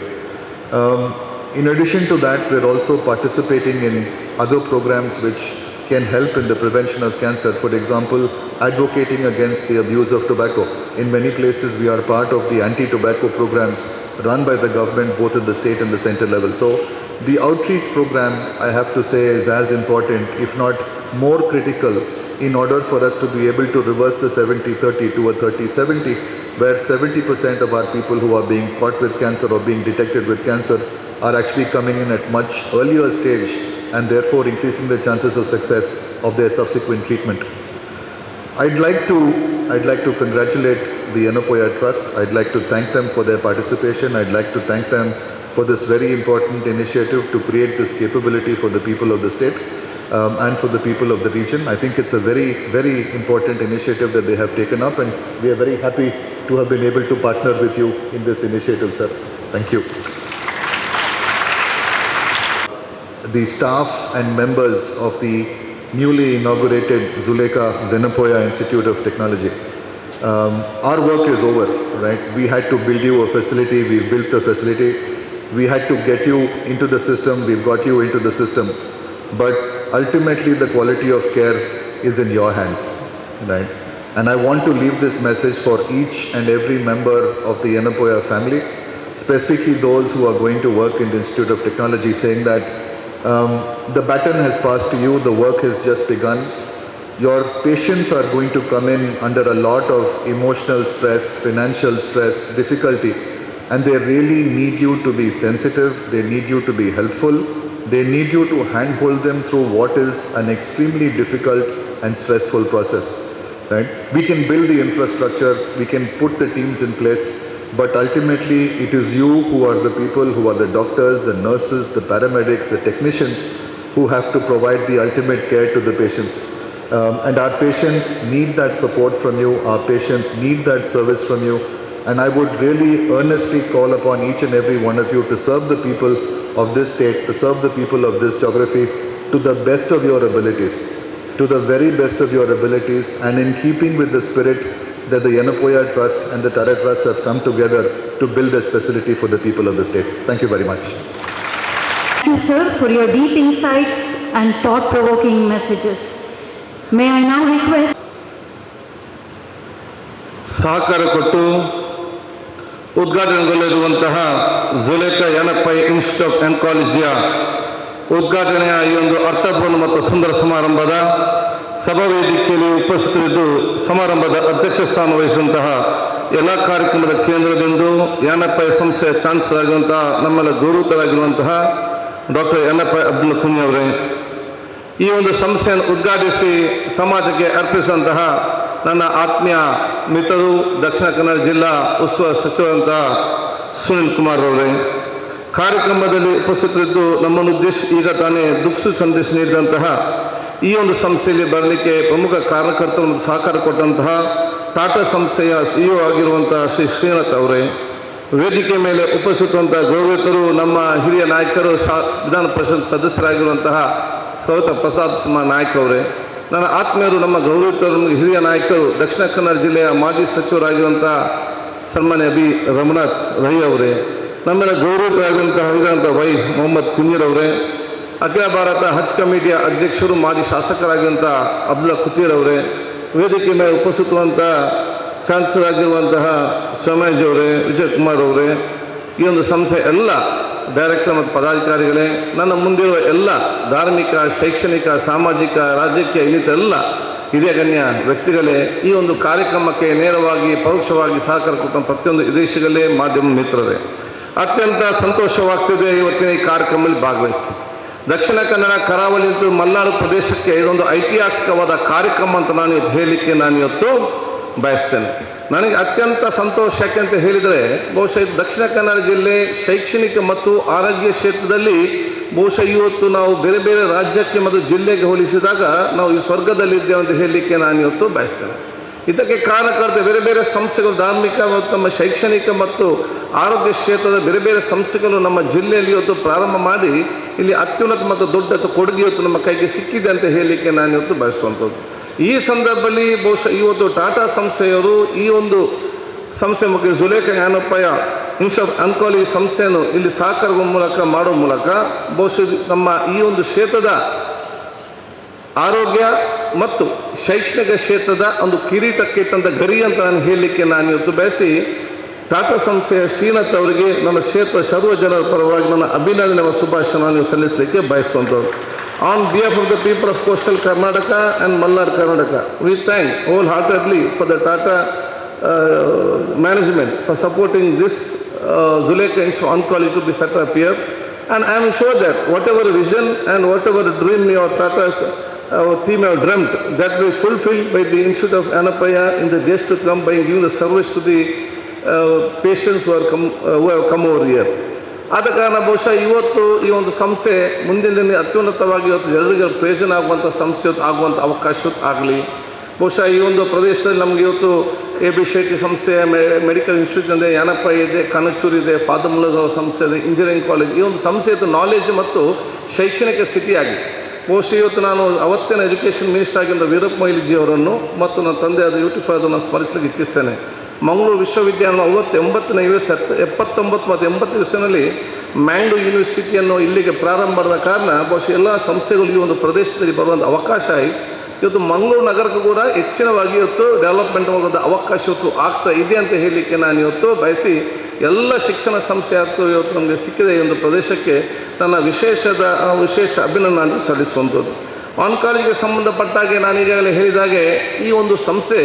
In addition to that, we're also participating in other programs which can help in the prevention of cancer. For example, advocating against the abuse of tobacco. In many places, we are part of the anti-tobacco programs run by the government, both at the state and the center level. So the outreach program, I have to say, is as important, if not more critical, in order for us to be able to reverse the 70-30 to a 30-70, where 70% of our people who are being caught with cancer or being detected with cancer are actually coming in at much earlier stage, and therefore increasing the chances of success of their subsequent treatment. I'd like to congratulate the Yanapoya Trust. I'd like to thank them for their participation. I'd like to thank them for this very important initiative to create this capability for the people of the state and for the people of the region. I think it's a very, very important initiative that they have taken up, and we are very happy to have been able to partner with you in this initiative, sir. Thank you. The staff and members of the newly inaugurated Zulekha Zenapoya Institute of Technology. Our work is over, right? We had to build you a facility, we've built the facility. We had to get you into the system, we've got you into the system. But ultimately the quality of care is in your hands, right? And I want to leave this message for each and every member of the Yanapoya family, specifically those who are going to work in the Institute of Technology, saying that the baton has passed to you, the work has just begun. Your patients are going to come in under a lot of emotional stress, financial stress, difficulty, and they really need you to be sensitive, they need you to be helpful, they need you to handhold them through what is an extremely difficult and stressful process, right? We can build the infrastructure, we can put the teams in place, but ultimately it is you who are the people, who are the doctors, the nurses, the paramedics, the technicians who have to provide the ultimate care to the patients. And our patients need that support from you, our patients need that service from you, and I would really earnestly call upon each and every one of you to serve the people of this state, to serve the people of this geography to the best of your abilities, to the very best of your abilities, and in keeping with the spirit that the Yanapoya Trust and the Tata Trust have come together to build this facility for the people of the state. Thank you very much.
Thank you, sir, for your deep insights and thought-provoking messages. May I now request
ಸಹಕಾರ ಕೊಟ್ಟು ಉದ್ಘಾಟನೆಗೊಳ್ಳಲಿರುವಂತಹ Zulekha ಯನಪೈ institute of ಆಂಕಾಲಜಿಯ ಉದ್ಘಾಟನೆಯ ಈ ಒಂದು ಅರ್ಥಪೂರ್ಣ ಮತ್ತು ಸುಂದರ ಸಮಾರಂಭದ ಸಭಾ ವೇದಿಕೆಯಲ್ಲಿ ಉಪಸ್ಥಿತರಿದ್ದು ಸಮಾರಂಭದ ಅಧ್ಯಕ್ಷ ಸ್ಥಾನ ವಹಿಸಿದಂತಹ ಎಲ್ಲ ಕಾರ್ಯಕ್ರಮದ ಕೇಂದ್ರಬಿಂದು ಯನಪೈ ಸಂಸ್ಥೆಯ ಚಾನ್ಸಲರ್ ಆಗಿರುವಂತಹ ನಮ್ಮೆಲ್ಲ ಗೌರವಿತರಾಗಿರುವಂತಹ ಡಾಕ್ಟರ್ ಯನಪೈ ಅಬ್ದುಲ್ ಖುನಿ ಅವರೇ, ಈ ಒಂದು ಸಂಸ್ಥೆಯನ್ನು ಉದ್ಘಾಟಿಸಿ ಸಮಾಜಕ್ಕೆ ಅರ್ಪಿಸಿದಂತಹ ನನ್ನ ಆತ್ಮೀಯ ಮಿತ್ರರು ದಕ್ಷಿಣ ಕನ್ನಡ ಜಿಲ್ಲಾ ಉಸ್ತುವಾರಿ ಸಚಿವರಂತಹ ಸುನಿಲ್ ಕುಮಾರ್ ಅವರೇ, ಕಾರ್ಯಕ್ರಮದಲ್ಲಿ ಉಪಸ್ಥಿತರಿದ್ದು ನಮ್ಮನ್ನು ಉದ್ದೇಶಿಸಿ ಈಗ ತಾನೇ ದುಃಖ ಸಂದೇಶ ನೀಡಿದಂತಹ ಈ ಒಂದು ಸಂಸ್ಥೆಯಲ್ಲಿ ಬರಲಿಕ್ಕೆ ಪ್ರಮುಖ ಕಾರಣಕರ್ತರು ಮತ್ತು ಸಹಕಾರ ಕೊಟ್ಟಂತಹ ಟಾಟಾ ಸಂಸ್ಥೆಯ CEO ಆಗಿರುವಂತಹ ಶ್ರೀ ಶ್ರೀನಾಥ್ ಅವರೇ, ವೇದಿಕೆ ಮೇಲೆ ಉಪಸ್ಥಿತವಂಥ ಗೌರವಿತರು ನಮ್ಮ ಹಿರಿಯ ನಾಯಕರು ವಿಧಾನ ಪರಿಷತ್ ಸದಸ್ಯರಾಗಿರುವಂತಹ ಸೌತ ಪ್ರಸಾದ್ ನಾಯ್ಕ ಅವರೇ, ನನ್ನ ಆತ್ಮೀಯರು ನಮ್ಮ ಗೌರವಿತರು ಹಿರಿಯ ನಾಯಕರು ದಕ್ಷಿಣ ಕನ್ನಡ ಜಿಲ್ಲೆಯ ಮಾಜಿ ಸಚಿವರಾಗಿರುವಂಥ ಸನ್ಮಾನ್ಯ ಬಿ ರಮನಾಥ್ ರೈ ಅವರೇ, ನಮ್ಮೆಲ್ಲ ಗೌರವಿತರಾಗಿರುವಂತಹ ಹಿರಿಯಂಥ ವೈ ಮೊಹಮ್ಮದ್ ಕುಂಜರ್ ಅವರೇ, ಅಖಿಲ ಭಾರತ ಹಜ್ ಕಮಿಟಿಯ ಅಧ್ಯಕ್ಷರು ಮಾಜಿ ಶಾಸಕರಾಗಿರುವಂಥ ಅಬ್ದುಲ್ಲಾ ಖುತೀರ್ ಅವರೇ, ವೇದಿಕೆ ಮೇಲೆ ಉಪಸ್ಥಿತವಂಥ ಚಾನ್ಸಲರ್ ಆಗಿರುವಂತಹ ಸೋಮೇಶ್ ಅವರೇ, ವಿಜಯ್ ಕುಮಾರ್ ಅವರೇ, ಈ ಒಂದು ಸಂಸ್ಥೆ ಎಲ್ಲ ಡೈರೆಕ್ಟರ್ ಮತ್ತು ಪದಾಧಿಕಾರಿಗಳೇ, ನನ್ನ ಮುಂದಿರುವ ಎಲ್ಲ ಧಾರ್ಮಿಕ, ಶೈಕ್ಷಣಿಕ, ಸಾಮಾಜಿಕ, ರಾಜಕೀಯ ಇನ್ನಿತರ ಹಿರಿಯ ಗಣ್ಯ ವ್ಯಕ್ತಿಗಳೇ, ಈ ಒಂದು ಕಾರ್ಯಕ್ರಮಕ್ಕೆ ನೇರವಾಗಿ ಪರೋಕ್ಷವಾಗಿ ಸಹಕಾರ ಕೊಟ್ಟ ಪ್ರತಿಯೊಂದು ವಿದೇಶಿಗಳೇ, ಮಾಧ್ಯಮ ಮಿತ್ರರೇ, ಅತ್ಯಂತ ಸಂತೋಷವಾಗ್ತಿದೆ ಇವತ್ತಿನ ಈ ಕಾರ್ಯಕ್ರಮದಲ್ಲಿ ಭಾಗವಹಿಸ್ತೀನಿ. ದಕ್ಷಿಣ ಕನ್ನಡ ಕರಾವಳಿ ಮತ್ತು ಮಲೆನಾಡು ಪ್ರದೇಶಕ್ಕೆ ಇದೊಂದು ಐತಿಹಾಸಿಕವಾದ ಕಾರ್ಯಕ್ರಮ ಅಂತ ನಾನು ಹೇಳಲಿಕ್ಕೆ ಇವತ್ತು ಬಯಸ್ತೇನೆ. ನನಗೆ ಅತ್ಯಂತ ಸಂತೋಷ ಯಾಕೆ ಅಂತ ಹೇಳಿದರೆ, ಬಹುಶಃ ಇದು ದಕ್ಷಿಣ ಕನ್ನಡ ಜಿಲ್ಲೆ ಶೈಕ್ಷಣಿಕ ಮತ್ತು ಆರೋಗ್ಯ ಕ್ಷೇತ್ರದಲ್ಲಿ ಬಹುಶಃ ಇವತ್ತು ನಾವು ಬೇರೆ ಬೇರೆ ರಾಜ್ಯಕ್ಕೆ ಮತ್ತು ಜಿಲ್ಲೆಗೆ ಹೋಲಿಸಿದಾಗ ನಾವು ಈ ಸ್ವರ್ಗದಲ್ಲಿದ್ದೇವೆ ಅಂತ ಹೇಳಲಿಕ್ಕೆ ನಾನು ಇವತ್ತು ಬಯಸ್ತೇನೆ. ಇದಕ್ಕೆ ಕಾರಣಕರ್ತ ಬೇರೆ ಬೇರೆ ಸಂಸ್ಥೆಗಳು, ಧಾರ್ಮಿಕ ಮತ್ತು ನಮ್ಮ ಶೈಕ್ಷಣಿಕ ಮತ್ತು ಆರೋಗ್ಯ ಕ್ಷೇತ್ರದ ಬೇರೆ ಬೇರೆ ಸಂಸ್ಥೆಗಳು ನಮ್ಮ ಜಿಲ್ಲೆಯಲ್ಲಿ ಇವತ್ತು ಪ್ರಾರಂಭ ಮಾಡಿ ಇಲ್ಲಿ ಅತ್ಯುನ್ನತ ಮತ್ತು ದೊಡ್ಡ ಕೊಡುಗೆ ಇವತ್ತು ನಮ್ಮ ಕೈಗೆ ಸಿಕ್ಕಿದೆ ಅಂತ ಹೇಳಲಿಕ್ಕೆ ನಾನು ಇವತ್ತು ಬಯಸುವಂಥದ್ದು. ಈ ಸಂದರ್ಭದಲ್ಲಿ ಬಹುಶಃ ಇವತ್ತು ಟಾಟಾ ಸಂಸ್ಥೆಯವರು ಈ ಒಂದು ಸಂಸ್ಥೆ ಮುಖ್ಯ ಜುಲೇಖಾ ಯನಪೈ
ಇನ್ಸ್ಟಿಟ್ಯೂಟ್ ಆಫ್ ಆನ್ಕಾಲಜಿ ಸಂಸ್ಥೆಯನ್ನು ಇಲ್ಲಿ ಸಹಕಾರದ ಮೂಲಕ ಮಾಡುವ ಮೂಲಕ ಬಹುಶಃ ನಮ್ಮ ಈ ಒಂದು ಕ್ಷೇತ್ರದ ಆರೋಗ್ಯ ಮತ್ತು ಶೈಕ್ಷಣಿಕ ಕ್ಷೇತ್ರದ ಒಂದು ಕಿರೀಟಕ್ಕಿಟ್ಟಂಥ ಗರಿ ಅಂತ ನಾನು ಹೇಳಲಿಕ್ಕೆ ನಾನು ಇವತ್ತು ಬಯಸಿ ಟಾಟಾ ಸಂಸ್ಥೆಯ ಶ್ರೀನಾಥ್ ಅವರಿಗೆ ನನ್ನ ಕ್ಷೇತ್ರ ಸರ್ವ ಜನರ ಪರವಾಗಿ ನನ್ನ ಅಭಿನಂದನೆ ಮತ್ತು ಶುಭಾಶಯವನ್ನು ಸಲ್ಲಿಸಲಿಕ್ಕೆ ಬಯಸುವಂಥದ್ದು. On behalf of the people of coastal Karnataka and Malnad Karnataka we thank wholeheartedly for the Tata management for supporting this Zuleika Institute of Oncology to be set up here, and I am sure that whatever vision and whatever dream your Tata's our team have dreamt, that will be fulfilled by the Institute of Annapaya in the days to come by giving the service to the patients who have come over here. ಆದ ಕಾರಣ ಬಹುಶಃ ಇವತ್ತು ಈ ಒಂದು ಸಂಸ್ಥೆ ಮುಂದಿನ ದಿನ ಅತ್ಯುನ್ನತವಾಗಿ ಇವತ್ತು ಜನರಿಗೆ ಪ್ರಯೋಜನ ಆಗುವಂಥ ಸಂಸ್ಥೆ ಆಗುವಂಥ ಅವಕಾಶ ಆಗಲಿ. ಬಹುಶಃ ಈ ಒಂದು ಪ್ರದೇಶದಲ್ಲಿ ನಮಗೆ ಇವತ್ತು ಎ ಬಿ ಶೆಟ್ಟಿ ಸಂಸ್ಥೆ, ಮೆಡಿಕಲ್ ಇನ್ಸ್ಟಿಟ್ಯೂಟ್ ಇದೆ, ಯಾನಪ್ಪ ಇದೆ, ಕನಚೂರು ಇದೆ, ಫಾದರ್ ಮುಲ್ಲಾ ಸಂಸ್ಥೆ ಇದೆ, ಇಂಜಿನಿಯರಿಂಗ್ ಕಾಲೇಜ್, ಈ ಒಂದು ಸಂಸ್ಥೆ ಇವತ್ತು ನಾಲೆಜ್ ಮತ್ತು ಶೈಕ್ಷಣಿಕ ಸ್ಥಿತಿಯಾಗಿ ಬಹುಶಃ ಇವತ್ತು ನಾನು ಅವತ್ತಿನ ಎಜುಕೇಷನ್ ಮಿನಿಸ್ಟರ್ ಆಗಿದ್ದ ವೀರಪ್ಪ ಮೊಯ್ಲಿಜಿ ಅವರನ್ನು ಮತ್ತು ನನ್ನ ತಂದೆಯಾದ ಯೂಟಿಫೈದನ್ನು ಸ್ಮರಿಸಲಿಕ್ಕೆ ಇಚ್ಛಿಸ್ತೇನೆ. ಮಂಗಳೂರು ವಿಶ್ವವಿದ್ಯಾಲಯ 79 ಮತ್ತು 80 ಇಸವಿಯಲ್ಲಿ ಮ್ಯಾಂಗ್ಳೂರ್ ಯೂನಿವರ್ಸಿಟಿಯನ್ನು ಇಲ್ಲಿಗೆ ಪ್ರಾರಂಭ ಮಾಡಿದ ಕಾರಣ ಬಹುಶಃ ಎಲ್ಲ ಸಂಸ್ಥೆಗಳು ಈ ಒಂದು ಪ್ರದೇಶದಲ್ಲಿ ಬರುವಂಥ ಅವಕಾಶ ಆಯಿತು. ಇವತ್ತು ಮಂಗಳೂರು ನಗರಕ್ಕೂ ಕೂಡ ಹೆಚ್ಚಿನವಾಗಿ ಇವತ್ತು ಡೆವಲಪ್ಮೆಂಟ್ ಆಗೋದ ಅವಕಾಶ ಇವತ್ತು ಆಗ್ತಾ ಇದೆ ಅಂತ ಹೇಳಲಿಕ್ಕೆ ನಾನು ಇವತ್ತು ಬಯಸಿ ಎಲ್ಲ ಶಿಕ್ಷಣ ಸಂಸ್ಥೆ ಆಯ್ತು ಇವತ್ತು ನಮಗೆ ಸಿಕ್ಕಿದ ಈ ಒಂದು ಪ್ರದೇಶಕ್ಕೆ ನನ್ನ ವಿಶೇಷ ಅಭಿನಂದನೆ ಸಲ್ಲಿಸುವಂಥದ್ದು. ಆನ್ಕಾಲಜಿಗೆ ಸಂಬಂಧಪಟ್ಟಾಗೆ ನಾನು ಈಗಾಗಲೇ ಹೇಳಿದಾಗೆ ಈ ಒಂದು ಸಂಸ್ಥೆ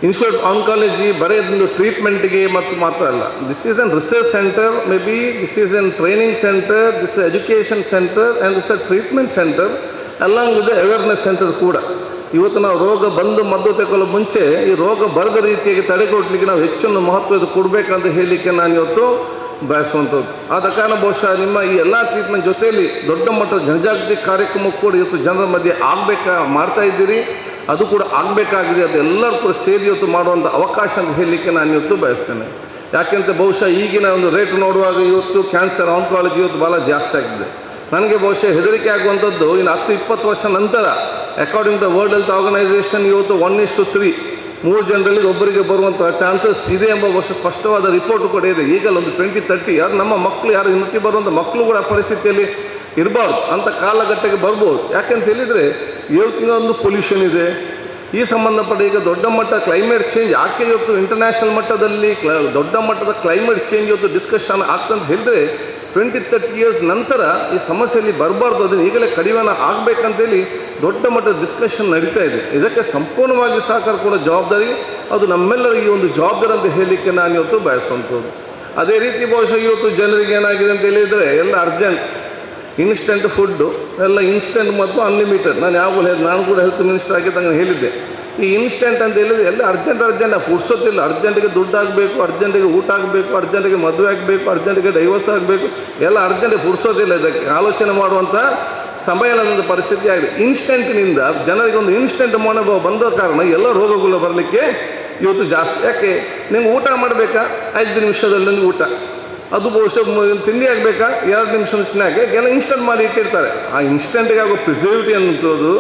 ಇನ್ಸ್ಟಿಟ್ಯೂಟ್ ಆನ್ಕಾಲಜಿ ಬರೀ ಒಂದು ಟ್ರೀಟ್ಮೆಂಟ್ಗೆ ಮತ್ತು ಮಾತ್ರ ಅಲ್ಲ. This is an research centre, may be this is an training centre, this education centre and this a treatment centre along with awareness centre ಕೂಡ. ಇವತ್ತು ನಾವು ರೋಗ ಬಂದು ಮದ್ದು ತೆಗೊಳ್ಳೋ ಮುಂಚೆ ಈ ರೋಗ ಬರದ ರೀತಿಯಾಗಿ ತಡೆಗಟ್ಟಲಿಕ್ಕೆ ನಾವು ಹೆಚ್ಚನ್ನು ಮಹತ್ವದ ಕೊಡಬೇಕಂತ ಹೇಳಲಿಕ್ಕೆ ನಾನು ಇವತ್ತು ಬಯಸುವಂಥದ್ದು. ಆದ ಕಾರಣ ಬಹುಶಃ ನಿಮ್ಮ ಈ ಎಲ್ಲ ಟ್ರೀಟ್ಮೆಂಟ್ ಜೊತೆಯಲ್ಲಿ ದೊಡ್ಡ ಮಟ್ಟದ ಜನಜಾಗೃತಿ ಕಾರ್ಯಕ್ರಮ ಕೂಡ ಇವತ್ತು ಜನರ ಮಧ್ಯೆ ಮಾಡ್ತಾ ಇದ್ದೀರಿ, ಅದು ಕೂಡ ಆಗಬೇಕಾಗಿದೆ. ಅದು ಎಲ್ಲರೂ ಕೂಡ ಸೇರಿ ಇವತ್ತು ಮಾಡುವಂಥ ಅವಕಾಶ ಅಂತ ಹೇಳಲಿಕ್ಕೆ ನಾನು ಇವತ್ತು ಬಯಸ್ತೇನೆ. ಯಾಕೆಂತ ಬಹುಶಃ ಈಗಿನ ಒಂದು ರೇಟ್ ನೋಡುವಾಗ ಇವತ್ತು ಕ್ಯಾನ್ಸರ್ ಆನ್ಕಾಲಜಿ ಇವತ್ತು ಭಾಳ ಜಾಸ್ತಿ ಆಗಿದೆ. ನನಗೆ ಬಹುಶಃ ಹೆದರಿಕೆ ಆಗುವಂಥದ್ದು ಇನ್ನು 10-20 ವರ್ಷ ನಂತರ according to World Health Organization ಇವತ್ತು 1:3 3 ಜನರಲ್ಲಿ ಒಬ್ಬರಿಗೆ ಬರುವಂಥ ಚಾನ್ಸಸ್ ಇದೆ ಎಂಬ ಬಹುಶಃ ಸ್ಪಷ್ಟವಾದ ರಿಪೋರ್ಟ್ ಕೂಡ ಇದೆ. ಈಗಲೂ ಒಂದು 2030 ಯಾರು ನಮ್ಮ ಮಕ್ಕಳು ಯಾರು ಇನ್ನೊತ್ತಿ ಬರುವಂಥ ಮಕ್ಕಳು ಕೂಡ ಪರಿಸ್ಥಿತಿಯಲ್ಲಿ ಇರಬಾರ್ದು ಅಂತ ಕಾಲಘಟ್ಟಕ್ಕೆ ಬರ್ಬೋದು. ಯಾಕೆಂತ ಹೇಳಿದರೆ ಇವತ್ತಿನ ಒಂದು ಪೊಲ್ಯೂಷನ್ ಇದೆ. ಈ ಸಂಬಂಧಪಟ್ಟ ಈಗ ದೊಡ್ಡ ಮಟ್ಟ ಕ್ಲೈಮೇಟ್ ಚೇಂಜ್ ಯಾಕೆ ಇವತ್ತು ಇಂಟರ್ನ್ಯಾಷನಲ್ ಮಟ್ಟದಲ್ಲಿ ದೊಡ್ಡ ಮಟ್ಟದ ಕ್ಲೈಮೇಟ್ ಚೇಂಜ್ ಇವತ್ತು ಡಿಸ್ಕಷನ್ ಆಗ್ತಂತ ಹೇಳಿದ್ರೆ 20-30 ಇಯರ್ಸ್ ನಂತರ ಈ ಸಮಸ್ಯೆಯಲ್ಲಿ ಬರಬಾರ್ದು, ಅದನ್ನು ಈಗಲೇ ಕಡಿವಾಣ ಆಗಬೇಕಂತೇಳಿ ದೊಡ್ಡ ಮಟ್ಟದ ಡಿಸ್ಕಷನ್ ನಡೀತಾ ಇದೆ. ಇದಕ್ಕೆ ಸಂಪೂರ್ಣವಾಗಿ ಸಹಕಾರ ಕೂಡ ಜವಾಬ್ದಾರಿ, ಅದು ನಮ್ಮೆಲ್ಲರ ಈ ಒಂದು ಜವಾಬ್ದಾರಿ ಅಂತ ಹೇಳಲಿಕ್ಕೆ ನಾನು ಇವತ್ತು ಬಯಸುವಂಥದ್ದು. ಅದೇ ರೀತಿ ಬಹುಶಃ ಇವತ್ತು ಜನರಿಗೆ ಏನಾಗಿದೆ ಅಂತ ಹೇಳಿದರೆ ಎಲ್ಲ ಅರ್ಜೆಂಟ್ ಇನ್ಸ್ಟೆಂಟ್ ಫುಡ್ಡು ಎಲ್ಲ ಇನ್ಸ್ಟೆಂಟ್ ಮತ್ತು ಅನ್ಲಿಮಿಟೆಡ್. ನಾನು ಕೂಡ ಹೆಲ್ತ್ ಮಿನಿಸ್ಟರ್ ಆಗಿದ್ದಂಗೆ ಹೇಳಿದ್ದೆ, ಈ ಇನ್ಸ್ಟೆಂಟ್ ಅಂತ ಹೇಳಿದ್ರೆ ಎಲ್ಲ ಅರ್ಜೆಂಟ್ ಪುಡ್ಸೋತಿಲ್ಲ. ಅರ್ಜೆಂಟಿಗೆ ದುಡ್ಡು ಆಗಬೇಕು, ಅರ್ಜೆಂಟಿಗೆ ಊಟ ಆಗಬೇಕು, ಅರ್ಜೆಂಟಿಗೆ ಮದುವೆ ಆಗಬೇಕು, ಅರ್ಜೆಂಟಿಗೆ ಡೈವರ್ಸ್ ಆಗಬೇಕು, ಎಲ್ಲ ಅರ್ಜೆಂಟಿಗೆ ಪುಡ್ಸೋದಿಲ್ಲ. ಇದಕ್ಕೆ ಆಲೋಚನೆ ಮಾಡುವಂಥ ಸಮಯ ನನ್ನ ಪರಿಸ್ಥಿತಿ ಆಗಿದೆ. ಇನ್ಸ್ಟೆಂಟ್ನಿಂದ ಜನರಿಗೆ ಒಂದು ಇನ್ಸ್ಟೆಂಟ್ ಮನೋಭಾವ ಬಂದ ಕಾರಣ ಎಲ್ಲ ರೋಗಗಳು ಬರಲಿಕ್ಕೆ ಇವತ್ತು ಜಾಸ್ತಿ. ಯಾಕೆ ನಿಮ್ಗೆ ಊಟ ಮಾಡಬೇಕಾ 5 ನಿಮಿಷದಲ್ಲಿ ನನಗೆ ಊಟ, ಅದು ಬಹುಶಃ ತಿಂಡಿ ಆಗಬೇಕಾ 2 ನಿಮಿಷದ ಸ್ನ್ಯಾಕ್ ಎಲ್ಲ ಇನ್ಸ್ಟೆಂಟ್ ಮಾಡಿ ಇಟ್ಟಿರ್ತಾರೆ. ಆ ಇನ್ಸ್ಟೆಂಟ್ಗೆ ಆಗೋ ಪ್ರಿಸರ್ವೇಟಿವ್ ಅನ್ನೋದು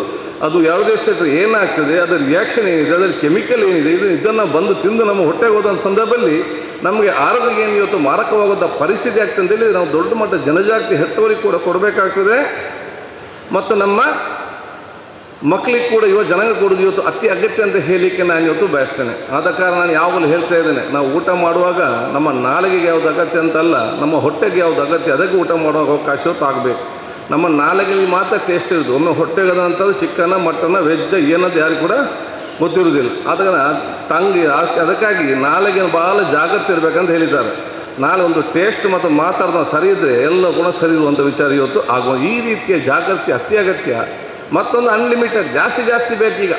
ಅದು ಯಾವುದೇ ಸೆಟ್ರ್ ಏನಾಗ್ತದೆ, ಅದರ ರಿಯಾಕ್ಷನ್ ಏನಿದೆ, ಅದರ ಕೆಮಿಕಲ್ ಏನಿದೆ, ಇದನ್ನು ಬಂದು ತಿಂದು ನಮ್ಮ ಹೊಟ್ಟೆಗೆ ಹೋದಂಥ ಸಂದರ್ಭದಲ್ಲಿ ನಮಗೆ ಆರೋಗ್ಯ ಏನು ಇವತ್ತು ಮಾರಕವಾಗೋದ ಪರಿಸ್ಥಿತಿ ಆಗ್ತದೆ ಅಂತೇಳಿ ನಾವು ದೊಡ್ಡ ಮಟ್ಟ ಜನಜಾಗೃತಿ ಹೆತ್ತವರಿಗೆ ಕೂಡ ಕೊಡಬೇಕಾಗ್ತದೆ ಮತ್ತು ನಮ್ಮ ಮಕ್ಕಳಿಗೆ ಕೂಡ ಯುವ ಜನಾಂಗ ಕೊಡೋದು ಇವತ್ತು ಅತಿ ಅಗತ್ಯ ಅಂತ ಹೇಳಲಿಕ್ಕೆ ನಾನು ಇವತ್ತು ಬಯಸ್ತೇನೆ. ಆದ ಕಾರಣ ನಾನು ಯಾವಾಗಲೂ ಹೇಳ್ತಾ ಇದ್ದೇನೆ, ನಾವು ಊಟ ಮಾಡುವಾಗ ನಮ್ಮ ನಾಲಿಗೆಗೆ ಯಾವುದು ಅಗತ್ಯ ಅಂತಲ್ಲ, ನಮ್ಮ ಹೊಟ್ಟೆಗೆ ಯಾವುದು ಅಗತ್ಯ ಅದಕ್ಕೆ ಊಟ ಮಾಡುವಾಗ ಅವಕಾಶ ಇವತ್ತು ಆಗಬೇಕು. ನಮ್ಮ ನಾಲಿಗೆಗೆ ಮಾತ್ರ ಟೇಸ್ಟ್ ಇರೋದು, ಒಮ್ಮೆ ಹೊಟ್ಟೆಗದಂಥದ್ದು ಚಿಕನ ಮಟನ ವೆಜ್ಜ ಏನದು ಯಾರು ಕೂಡ ಗೊತ್ತಿರೋದಿಲ್ಲ. ಅದನ್ನು ಅದಕ್ಕಾಗಿ ನಾಲಿಗೆ ಭಾಳ ಜಾಗ್ರತೆ ಇರಬೇಕಂತ ಹೇಳಿದ್ದಾರೆ. ನಾಳೆ ಒಂದು ಟೇಸ್ಟ್ ಮತ್ತು ಮಾತಾಡೋದು ಸರಿ ಇದ್ದರೆ ಎಲ್ಲ ಕೂಡ ಸರಿ ಇರುವಂಥ ವಿಚಾರ ಇವತ್ತು ಆಗುವ ಈ ರೀತಿಯ ಜಾಗೃತಿ ಅತಿ ಅಗತ್ಯ. ಮತ್ತೊಂದು ಅನ್ಲಿಮಿಟೆಡ್ ಜಾಸ್ತಿ ಬೇಕೀಗ.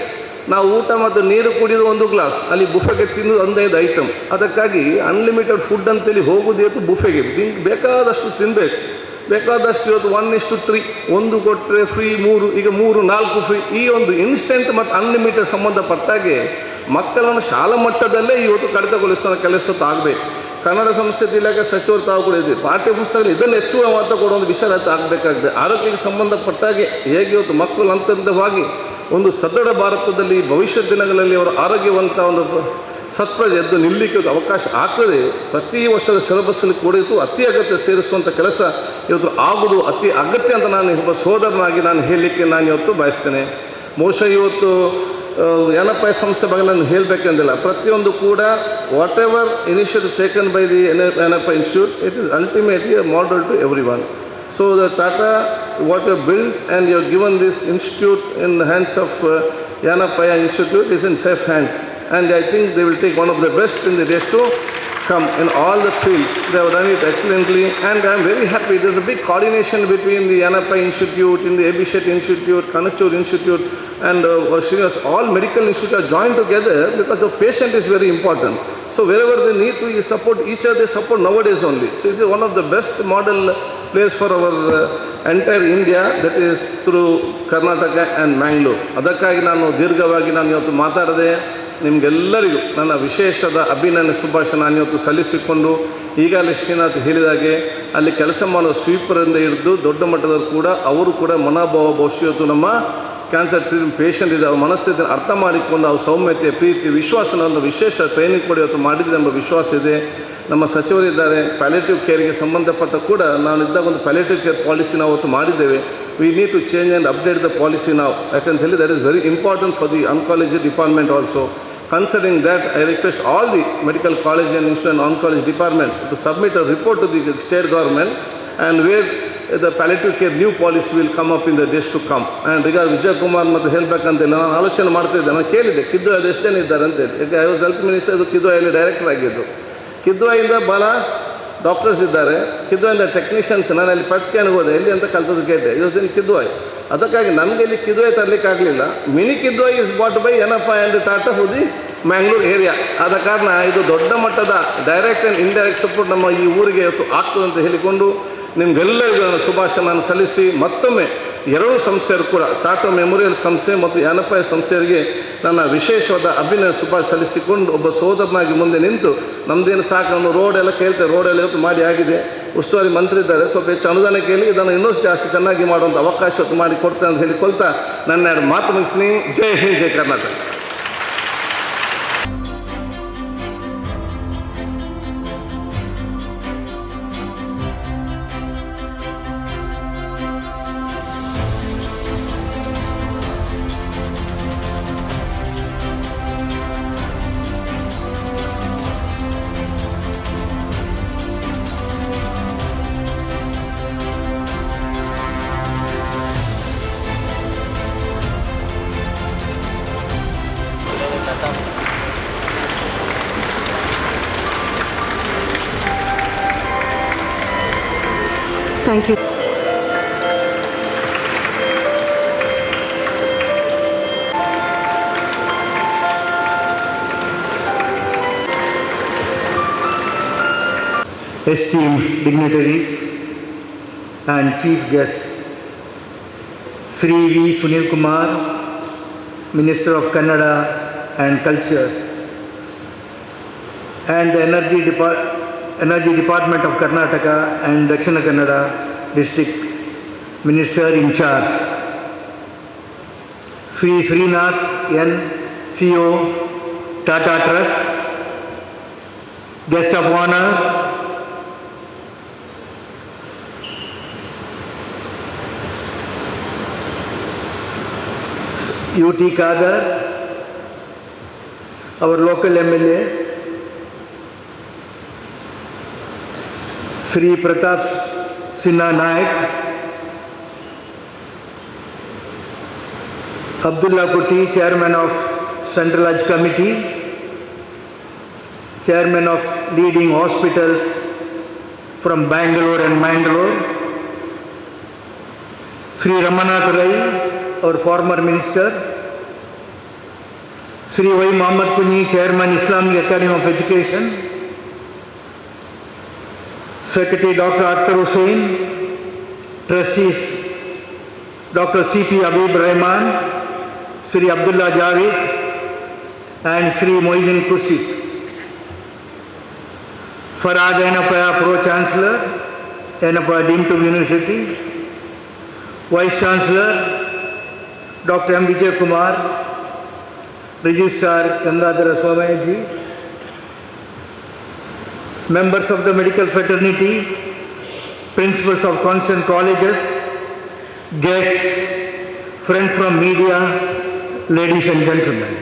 ನಾವು ಊಟ ಮತ್ತು ನೀರು ಕುಡಿಯೋದು 1 ಗ್ಲಾಸ್, ಅಲ್ಲಿ ಬುಫೆಗೆ ತಿನ್ನೋದು 15 ಐಟಮ್. ಅದಕ್ಕಾಗಿ ಅನ್ಲಿಮಿಟೆಡ್ ಫುಡ್ ಅಂತೇಳಿ ಹೋಗೋದು ಇವತ್ತು ಬುಫೆಗೆ ಬೇಕಾದಷ್ಟು ತಿನ್ನಬೇಕು. ಬೇಕಾದಷ್ಟು ಇವತ್ತು 1:3 1 ಕೊಟ್ಟರೆ ಫ್ರೀ 3, ಈಗ 3-4 ಫ್ರೀ. ಈ ಒಂದು ಇನ್ಸ್ಟೆಂಟ್ ಮತ್ತು ಅನ್ಲಿಮಿಟೆಡ್ ಸಂಬಂಧಪಟ್ಟಾಗೆ ಮಕ್ಕಳನ್ನು ಶಾಲಾ ಮಟ್ಟದಲ್ಲೇ ಇವತ್ತು ಕಡಿತಗೊಳಿಸೋ ಕೆಲಸ ಆಗಬೇಕು. ಕನ್ನಡ ಸಂಸ್ಕೃತಿ ಇಲಾಖೆ ಸಚಿವರು ತಾವು ಕೂಡ ಇದ್ದೀವಿ, ಪಾಠ್ಯ ಪುಸ್ತಕಗಳು ಇದನ್ನು ಹೆಚ್ಚು ಮಾತ್ರ ಕೊಡೋ ಒಂದು ವಿಷಯ ಆಗಬೇಕಾಗಿದೆ. ಆರೋಗ್ಯಕ್ಕೆ ಸಂಬಂಧಪಟ್ಟಾಗೆ ಹೇಗೆ ಇವತ್ತು ಮಕ್ಕಳು ಹಂತವಾಗಿ ಒಂದು ಸದೃಢ ಭಾರತದಲ್ಲಿ ಭವಿಷ್ಯದ ದಿನಗಳಲ್ಲಿ ಅವರ ಆರೋಗ್ಯವಂತ ಒಂದು ಸತ್ಪ್ರಜೆ ಎದ್ದು ನಿಲ್ಲಲಿಕ್ಕೆ ಒಂದು ಅವಕಾಶ ಆಗ್ತದೆ. ಪ್ರತಿ ವರ್ಷದ ಸಿಲೆಬಸ್ಸಲ್ಲಿ ಕೂಡ ಇದು ಅತಿ ಅಗತ್ಯ ಸೇರಿಸುವಂಥ ಕೆಲಸ ಇವತ್ತು ಆಗುವುದು ಅತಿ ಅಗತ್ಯ ಅಂತ ನಾನು ಒಬ್ಬ ಸೋದರನಾಗಿ ನಾನು ಹೇಳಲಿಕ್ಕೆ ನಾನು ಇವತ್ತು ಬಯಸ್ತೇನೆ. ಬಹುಶಃ ಇವತ್ತು NFI ಸಂಸ್ಥೆ ಬಗ್ಗೆ ನಾನು ಹೇಳಬೇಕೆಂದಿಲ್ಲ. ಪ್ರತಿಯೊಂದು ಕೂಡ whatever initiative taken by the NFI institute, it is ultimately a model to everyone. So the Tata, what you have built and you have given this institute in the hands of Yanapaya Institute is in safe hands. And I think they will take one of the best in the days to come in all the fields. They have done it excellently and I am very happy. There is a big coordination between the Yanapaya Institute, in the A.B. Shetty Institute, Kanachur Institute and all medical institutes are joined together because the patient is very important. So wherever they need to support each other, they support nowadays only. So this is one of the best model place for our entire India, that is through Karnataka and Mangalore. ಅದಕ್ಕಾಗಿ ನಾನು ದೀರ್ಘವಾಗಿ ನಾನು ಇವತ್ತು ಮಾತಾಡದೆ ನಿಮಗೆಲ್ಲರಿಗೂ ನನ್ನ ವಿಶೇಷದ ಅಭಿನಂದನೆ ಶುಭಾಶಯ ನಾನು ಇವತ್ತು ಸಲ್ಲಿಸಿಕೊಂಡು, ಈಗಾಗಲೇ ಶ್ರೀನಾಥ್ ಹೇಳಿದಾಗೆ ಅಲ್ಲಿ ಕೆಲಸ ಮಾಡೋ ಸ್ವೀಪರಿಂದ ಹಿಡಿದು ದೊಡ್ಡ ಮಟ್ಟದಲ್ಲಿ ಕೂಡ ಅವರು ಕೂಡ ಮನೋಭಾವ ಬಹುಶಃ ಇವತ್ತು ನಮ್ಮ ಕ್ಯಾನ್ಸರ್ ಪೇಷಂಟ್ ಇದೆ ಅವ್ರ ಮನಸ್ಥಿತಿಯನ್ನು ಅರ್ಥ ಮಾಡಿಕೊಂಡು ಅವ್ರ ಸೌಮ್ಯತೆ, ಪ್ರೀತಿ, ವಿಶ್ವಾಸವನ್ನು ವಿಶೇಷ ಟ್ರೈನಿಂಗ್ ಕೂಡ ಇವತ್ತು ಮಾಡಿದರೆ ಎಂಬ ವಿಶ್ವಾಸ ಇದೆ. ನಮ್ಮ ಸಚಿವರಿದ್ದಾರೆ, ಪ್ಯಾಲೇಟಿವ್ ಕೇರ್ಗೆ ಸಂಬಂಧಪಟ್ಟ ಕೂಡ ನಾನು ಇದ್ದಾಗ ಒಂದು ಪ್ಯಾಲೇಟಿವ್ ಕೇರ್ ಪಾಲಿಸಿ ನಾವು ಅವತ್ತು ಮಾಡಿದ್ದೇವೆ. We need to change and update the policy ನಾವು, ಯಾಕಂತ ಹೇಳಿ that is very important for the oncology department also. Considering that, I request all the medical college and institute and oncology department to submit a report to the state government and where the palliative care new policy will come up in the days to come. And regarding Vijay Kumar ಮತ್ತು ಹೇಳಬೇಕಂತಿಲ್ಲ, ನಾನು ಆಲೋಚನೆ ಮಾಡ್ತಾಯಿದ್ದೆ, ನಾನು ಕೇಳಿದ್ದೆ ಕಿದ್ವಾಯಲ್ಲಿ ಎಷ್ಟು ಜನ ಇದ್ದಾರೆ ಅಂತೇಳಿ. ಯಾಕೆ ಐ ವಾಸ್ ಹೆಲ್ತ್ ಮಿನಿಸ್ಟರ್, ಕಿದ್ವಾಯಲ್ಲಿ ಡೈರೆಕ್ಟರ್ ಆಗಿದ್ದು. ಕಿದ್ವಾಯಿಂದ ಭಾಳ ಡಾಕ್ಟರ್ಸ್ ಇದ್ದಾರೆ, ಕಿದ್ವಾಯಿಂದ ಟೆಕ್ನಿಷಿಯನ್ಸ್. ನಾನು ಅಲ್ಲಿ ಪಟ್ ಸ್ಕ್ಯಾನ್ಗೆ ಹೋದೆ, ಎಲ್ಲಿ ಅಂತ ಕಲ್ತದ್ದು ಕೇಳಿದೆ, ಯೂಸ್ ಇನ್ ಕಿದ್ವಾಯ್. ಅದಕ್ಕಾಗಿ ನನಗೆ ಇಲ್ಲಿ ಕಿದ್ವಾಯ್ ತರಲಿಕ್ಕೆ ಆಗಲಿಲ್ಲ. Mini Kidwai is bought by NFI and Tata for the Mangalore area. ಆದ ಕಾರಣ ಇದು ದೊಡ್ಡ ಮಟ್ಟದ ಡೈರೆಕ್ಟ್ ಆ್ಯಂಡ್ ಇಂಡೈರೆಕ್ಟ್ ಸಪೋರ್ಟ್ ನಮ್ಮ ಈ ಊರಿಗೆ ಇವತ್ತು ಆಗ್ತದೆ ಅಂತ ಹೇಳಿಕೊಂಡು ನಿಮಗೆಲ್ಲರಿಗೂ ನಾನು ಶುಭಾಶಯ ನಾನು ಸಲ್ಲಿಸಿ, ಮತ್ತೊಮ್ಮೆ ಎರಡೂ ಸಂಸ್ಥೆಯರು ಕೂಡ ಟಾಟಾ ಮೆಮೋರಿಯಲ್ ಸಂಸ್ಥೆ ಮತ್ತು NFI ಸಂಸ್ಥೆಯವರಿಗೆ ನನ್ನ ವಿಶೇಷವಾದ ಅಭಿನಂದನೆ ಶುಭಾಶಯ ಸಲ್ಲಿಸಿಕೊಂಡು ಒಬ್ಬ ಸೋದರನಾಗಿ ಮುಂದೆ ನಿಂತು ನಮ್ಮದೇನು ಸಾಕು, ನಮ್ಮ ರೋಡ್ ಎಲ್ಲ ಕೇಳ್ತೇವೆ, ರೋಡೆಲ್ಲ ಇವತ್ತು ಮಾಡಿ ಆಗಿದೆ, ಉಸ್ತುವಾರಿ ಮಂತ್ರಿ ಇದ್ದಾರೆ, ಸ್ವಲ್ಪ ಹೆಚ್ಚು ಅನುದಾನ ಕೇಳಿ ಇದನ್ನು ಇನ್ನೂ ಜಾಸ್ತಿ ಚೆನ್ನಾಗಿ ಮಾಡುವಂಥ ಅವಕಾಶ ಇವತ್ತು ಮಾಡಿ ಕೊಡ್ತೇನೆ ಅಂತ ಹೇಳಿಕೊಳ್ತಾ ನನ್ನ ಎರಡು ಮಾತು ಮುಗಿಸ್ತೀನಿ. ಜೈ ಹಿಂದ್, ಜೈ Karnataka.
Thank you.
Esteemed dignitaries and chief guests, Sri V. Sunil Kumar, Minister of Kannada and Culture, and the Energy Department of Karnataka and Dakshina Kannada District Minister in charge, Sri Srinath N. CEO, Tata Trust, Guest of Honor, UT Kadar, our local MLA, Sri Pratap Sinha Naik, Abdullah Kuti, Chairman of Central Hajj Committee, Chairman of leading hospitals from Bangalore and Mangalore, Sri Ramanath Rai, our former minister, Sri Y. Muhammad Kunyi, Chairman Islamic Academy of Education, Secretary Dr. Akhtar Hussain, Trustees Dr. C.P. Habib Rahman, Sri Abdullah Javed and Sri Mohiddin Khurshid, Farhad Yanapaya, Pro-Chancellor, Yanapaya Deemed to be University, Vice Chancellor Dr. M. Vijay Kumar, Registrar Gangadhara Swamiyaji, members of the medical fraternity, principals of concerned colleges, guests, friends from media, ladies and gentlemen.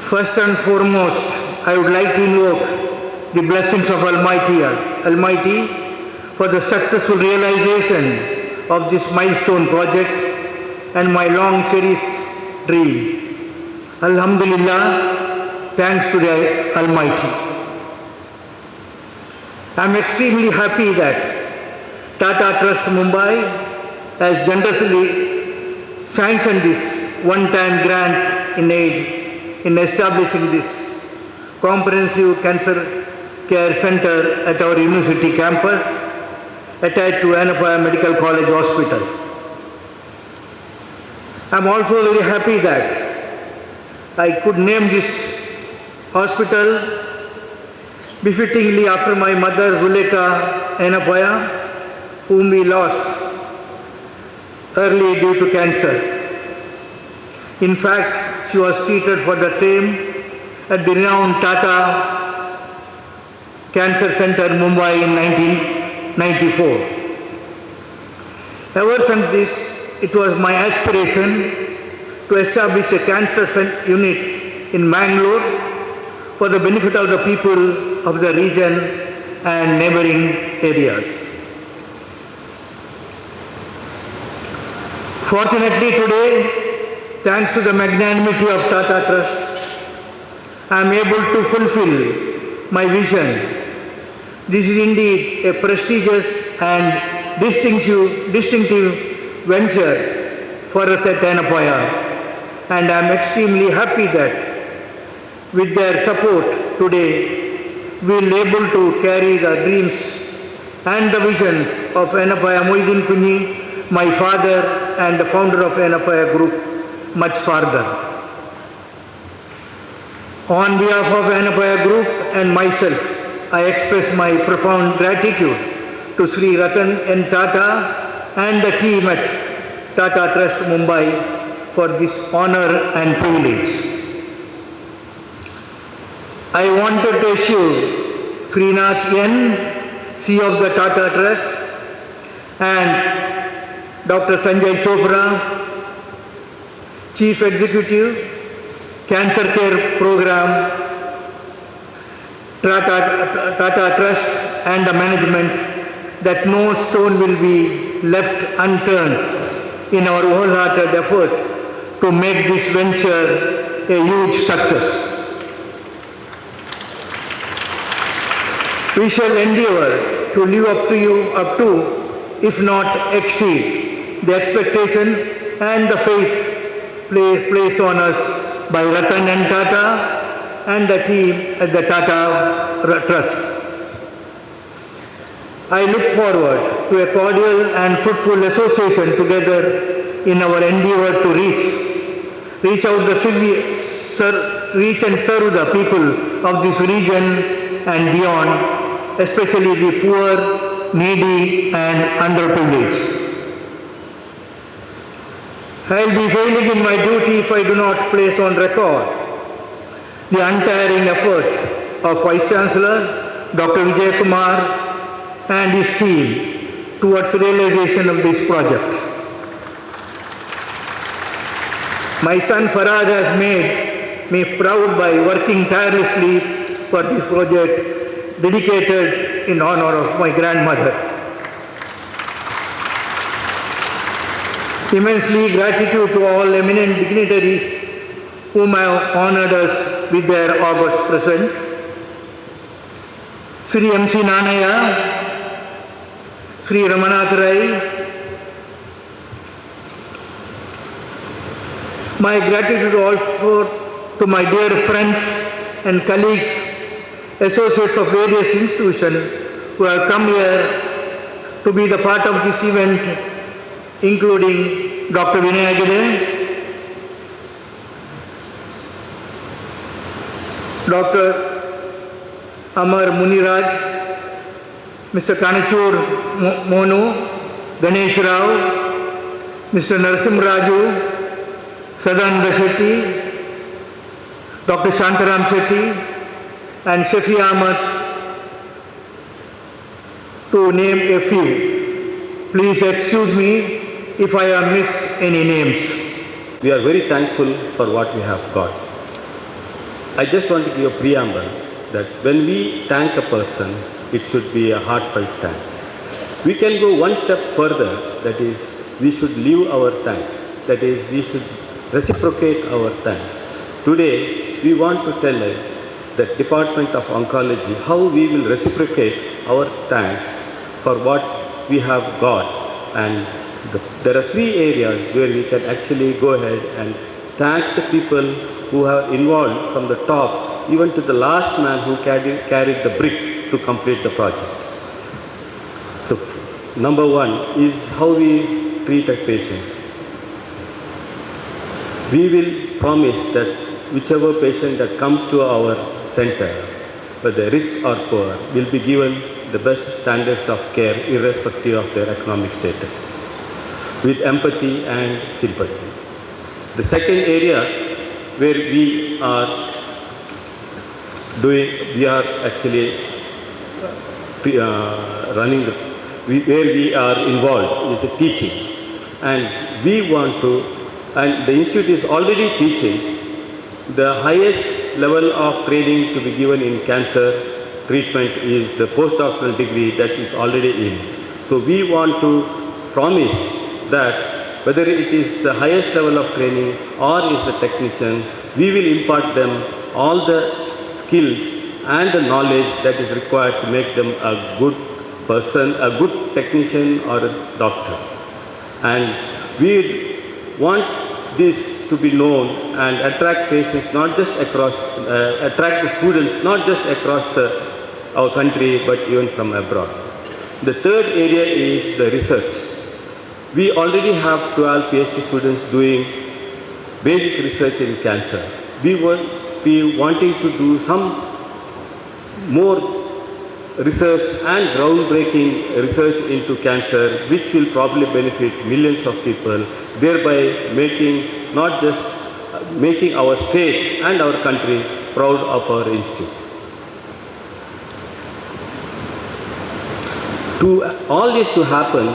First and foremost, I would like to invoke the blessings of Almighty for the successful realization of this milestone project and my long cherished dream. Alhamdulillah, thanks to the Almighty. I am extremely happy that Tata Trust Mumbai has generously sanctioned this one-time grant in aid in establishing this comprehensive cancer care center at our university campus attached to Annapaya Medical College Hospital. I am also very happy that I could name this hospital befittingly after my mother Zulekha Annapaya, whom we lost early due to cancer. In fact, she was treated for the same at the renowned Tata Cancer Center, Mumbai in 1994. Ever since this, it was my aspiration to establish a cancer unit in Mangalore for the benefit of the people of the region and neighboring areas. Fortunately today, thanks to the magnanimity of Tata Trust, I am able to fulfill my vision. This is indeed a prestigious and distinctive venture for us at Annapaya, and I am extremely happy that with their support today, we will be able to carry the dreams and the visions of Annapaya Moideen Kunyi, my father and the founder of Annapaya Group, much farther. On behalf of Annapaya Group and myself, I express my profound gratitude to Sri Ratan N. Tata and the team at Tata Trust Mumbai for this honor and privilege. I wanted to assure Srinath N., CEO of the Tata Trust, and Dr. Sanjay Chopra, Chief Executive, Cancer Care Program, Tata Trust and the management, that no stone will be left unturned in our wholehearted effort to make this venture a huge success. We shall endeavor to live up to, if not exceed, the expectation and the faith placed on us by Ratan and Tata and the team at the Tata Trust. I look forward to a cordial and fruitful association together in our endeavor to reach and serve the people of this region and beyond, especially the poor, needy and underprivileged. I will be failing in my duty if I do not place on record the untiring effort of Vice Chancellor Dr. Vijay Kumar and his team towards realization of this project. My son Faraj has made me proud by working tirelessly for this project dedicated in honor of my grandmother. Immensely gratitude to all eminent dignitaries whom have honored us with their august presence. Sri M.C. Nanaya, Sri Ramanath Rai. My gratitude also to my dear friends and colleagues, associates of various institutions who have come here to be the part of this event, including Dr. Vinay Agade, Dr. Amar Muniraj, Mr. Kanachur Monu, Ganesh Rao, Mr. Narasim Raju, Sadananda Shetty, Dr. Shantaram Shetty, and Shafi Ahmad, to name a few. Please excuse me if I have missed any names.
We are very thankful for what we have got. I just want to give a preamble that when we thank a person, it should be a heartfelt thanks. We can go one step further, that is, we should leave our thanks. That is, we should reciprocate our thanks. Today, we want to tell the Department of Oncology how we will reciprocate our thanks for what we have got. And there are three areas where we can actually go ahead and thank the people who have involved from the top, even to the last man who carried the brick to complete the project. So, number one is how we treat our patients. We will promise that whichever patient that comes to our center, whether rich or poor, will be given the best standards of care irrespective of their economic status, with empathy and sympathy. The second area where we are actually running, where we are involved is the teaching. And we want to, and the institute is already teaching the highest level of training to be given in cancer treatment is the postdoctoral degree that is already in. So we want to promise that whether it is the highest level of training or is the technician, we will impart them all the skills and the knowledge that is required to make them a good person, a good technician or a doctor. And we want this to be known and attract patients not just across, attract the students not just across our country but even from abroad. The third area is the research. We already have 12 PhD students doing basic research in cancer. We will be wanting to do some more research and groundbreaking research into cancer, which will probably benefit millions of people, thereby making not just making our state and our country proud of our institute. To all this to happen,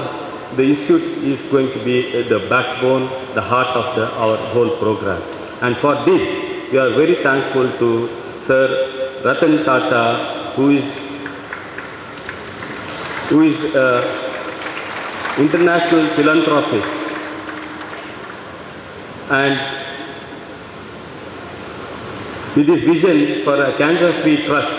the institute is going to be the backbone, the heart of our whole program. And for this, we are very thankful to Sir Ratan Tata, who is international philanthropist. And with his vision for a cancer-free trust,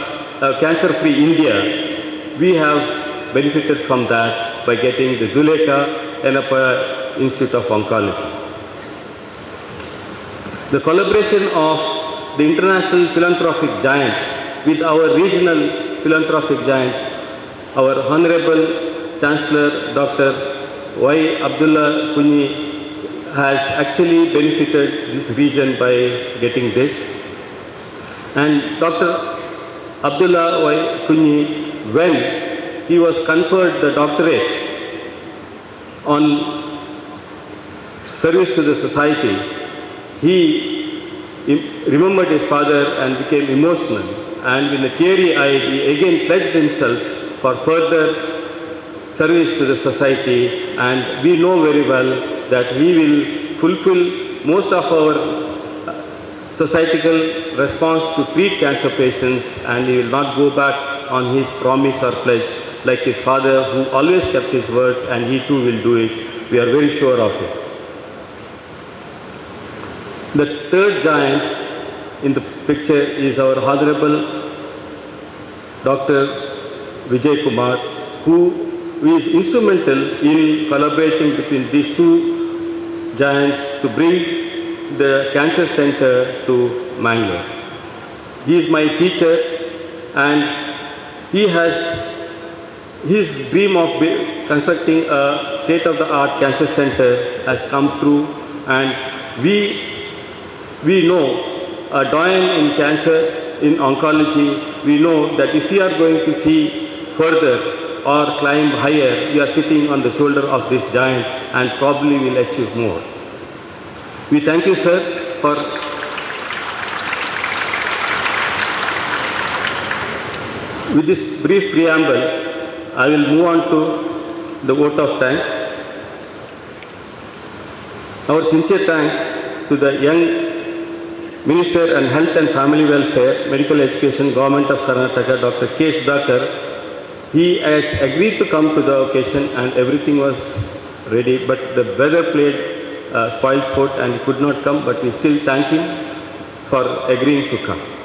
cancer-free India, we have benefited from that by getting the Zulekha Enappa Institute of Oncology. The collaboration of the international philanthropic giant with our regional philanthropic giant, our Honorable Chancellor Dr. Y. Abdullah Kunyi has actually benefited this region by getting this. And Dr. Abdullah Y. Kunyi, when he was conferred the doctorate on service to the society, he remembered his father and became emotional, and with a teary-eyed he again pledged himself for further service to the society, and we know very well that he will fulfill most of our societal response to treat cancer patients, and he will not go back on his promise or pledge like his father, who always kept his words, and he too will do it. We are very sure of it. The third giant in the picture is our Honorable Dr. Vijay Kumar, who is instrumental in collaborating between these two giants to bring the cancer center to Mangalore. He is my teacher, and he has his dream of constructing a state-of-the-art cancer center has come true, and we know a doyen in cancer, in oncology, we know that if we are going to see further or climb higher, we are sitting on the shoulder of this giant and probably will achieve more. We thank you, sir, for With this brief preamble, I will move on to the vote of thanks. Our sincere thanks to the young Minister and Health and Family Welfare, Medical Education, Government of Karnataka, Dr. K. Sudhakar. He has agreed to come to the occasion and everything was ready, but the weather played spoiled sport and he could not come, but we still thank him for agreeing to come.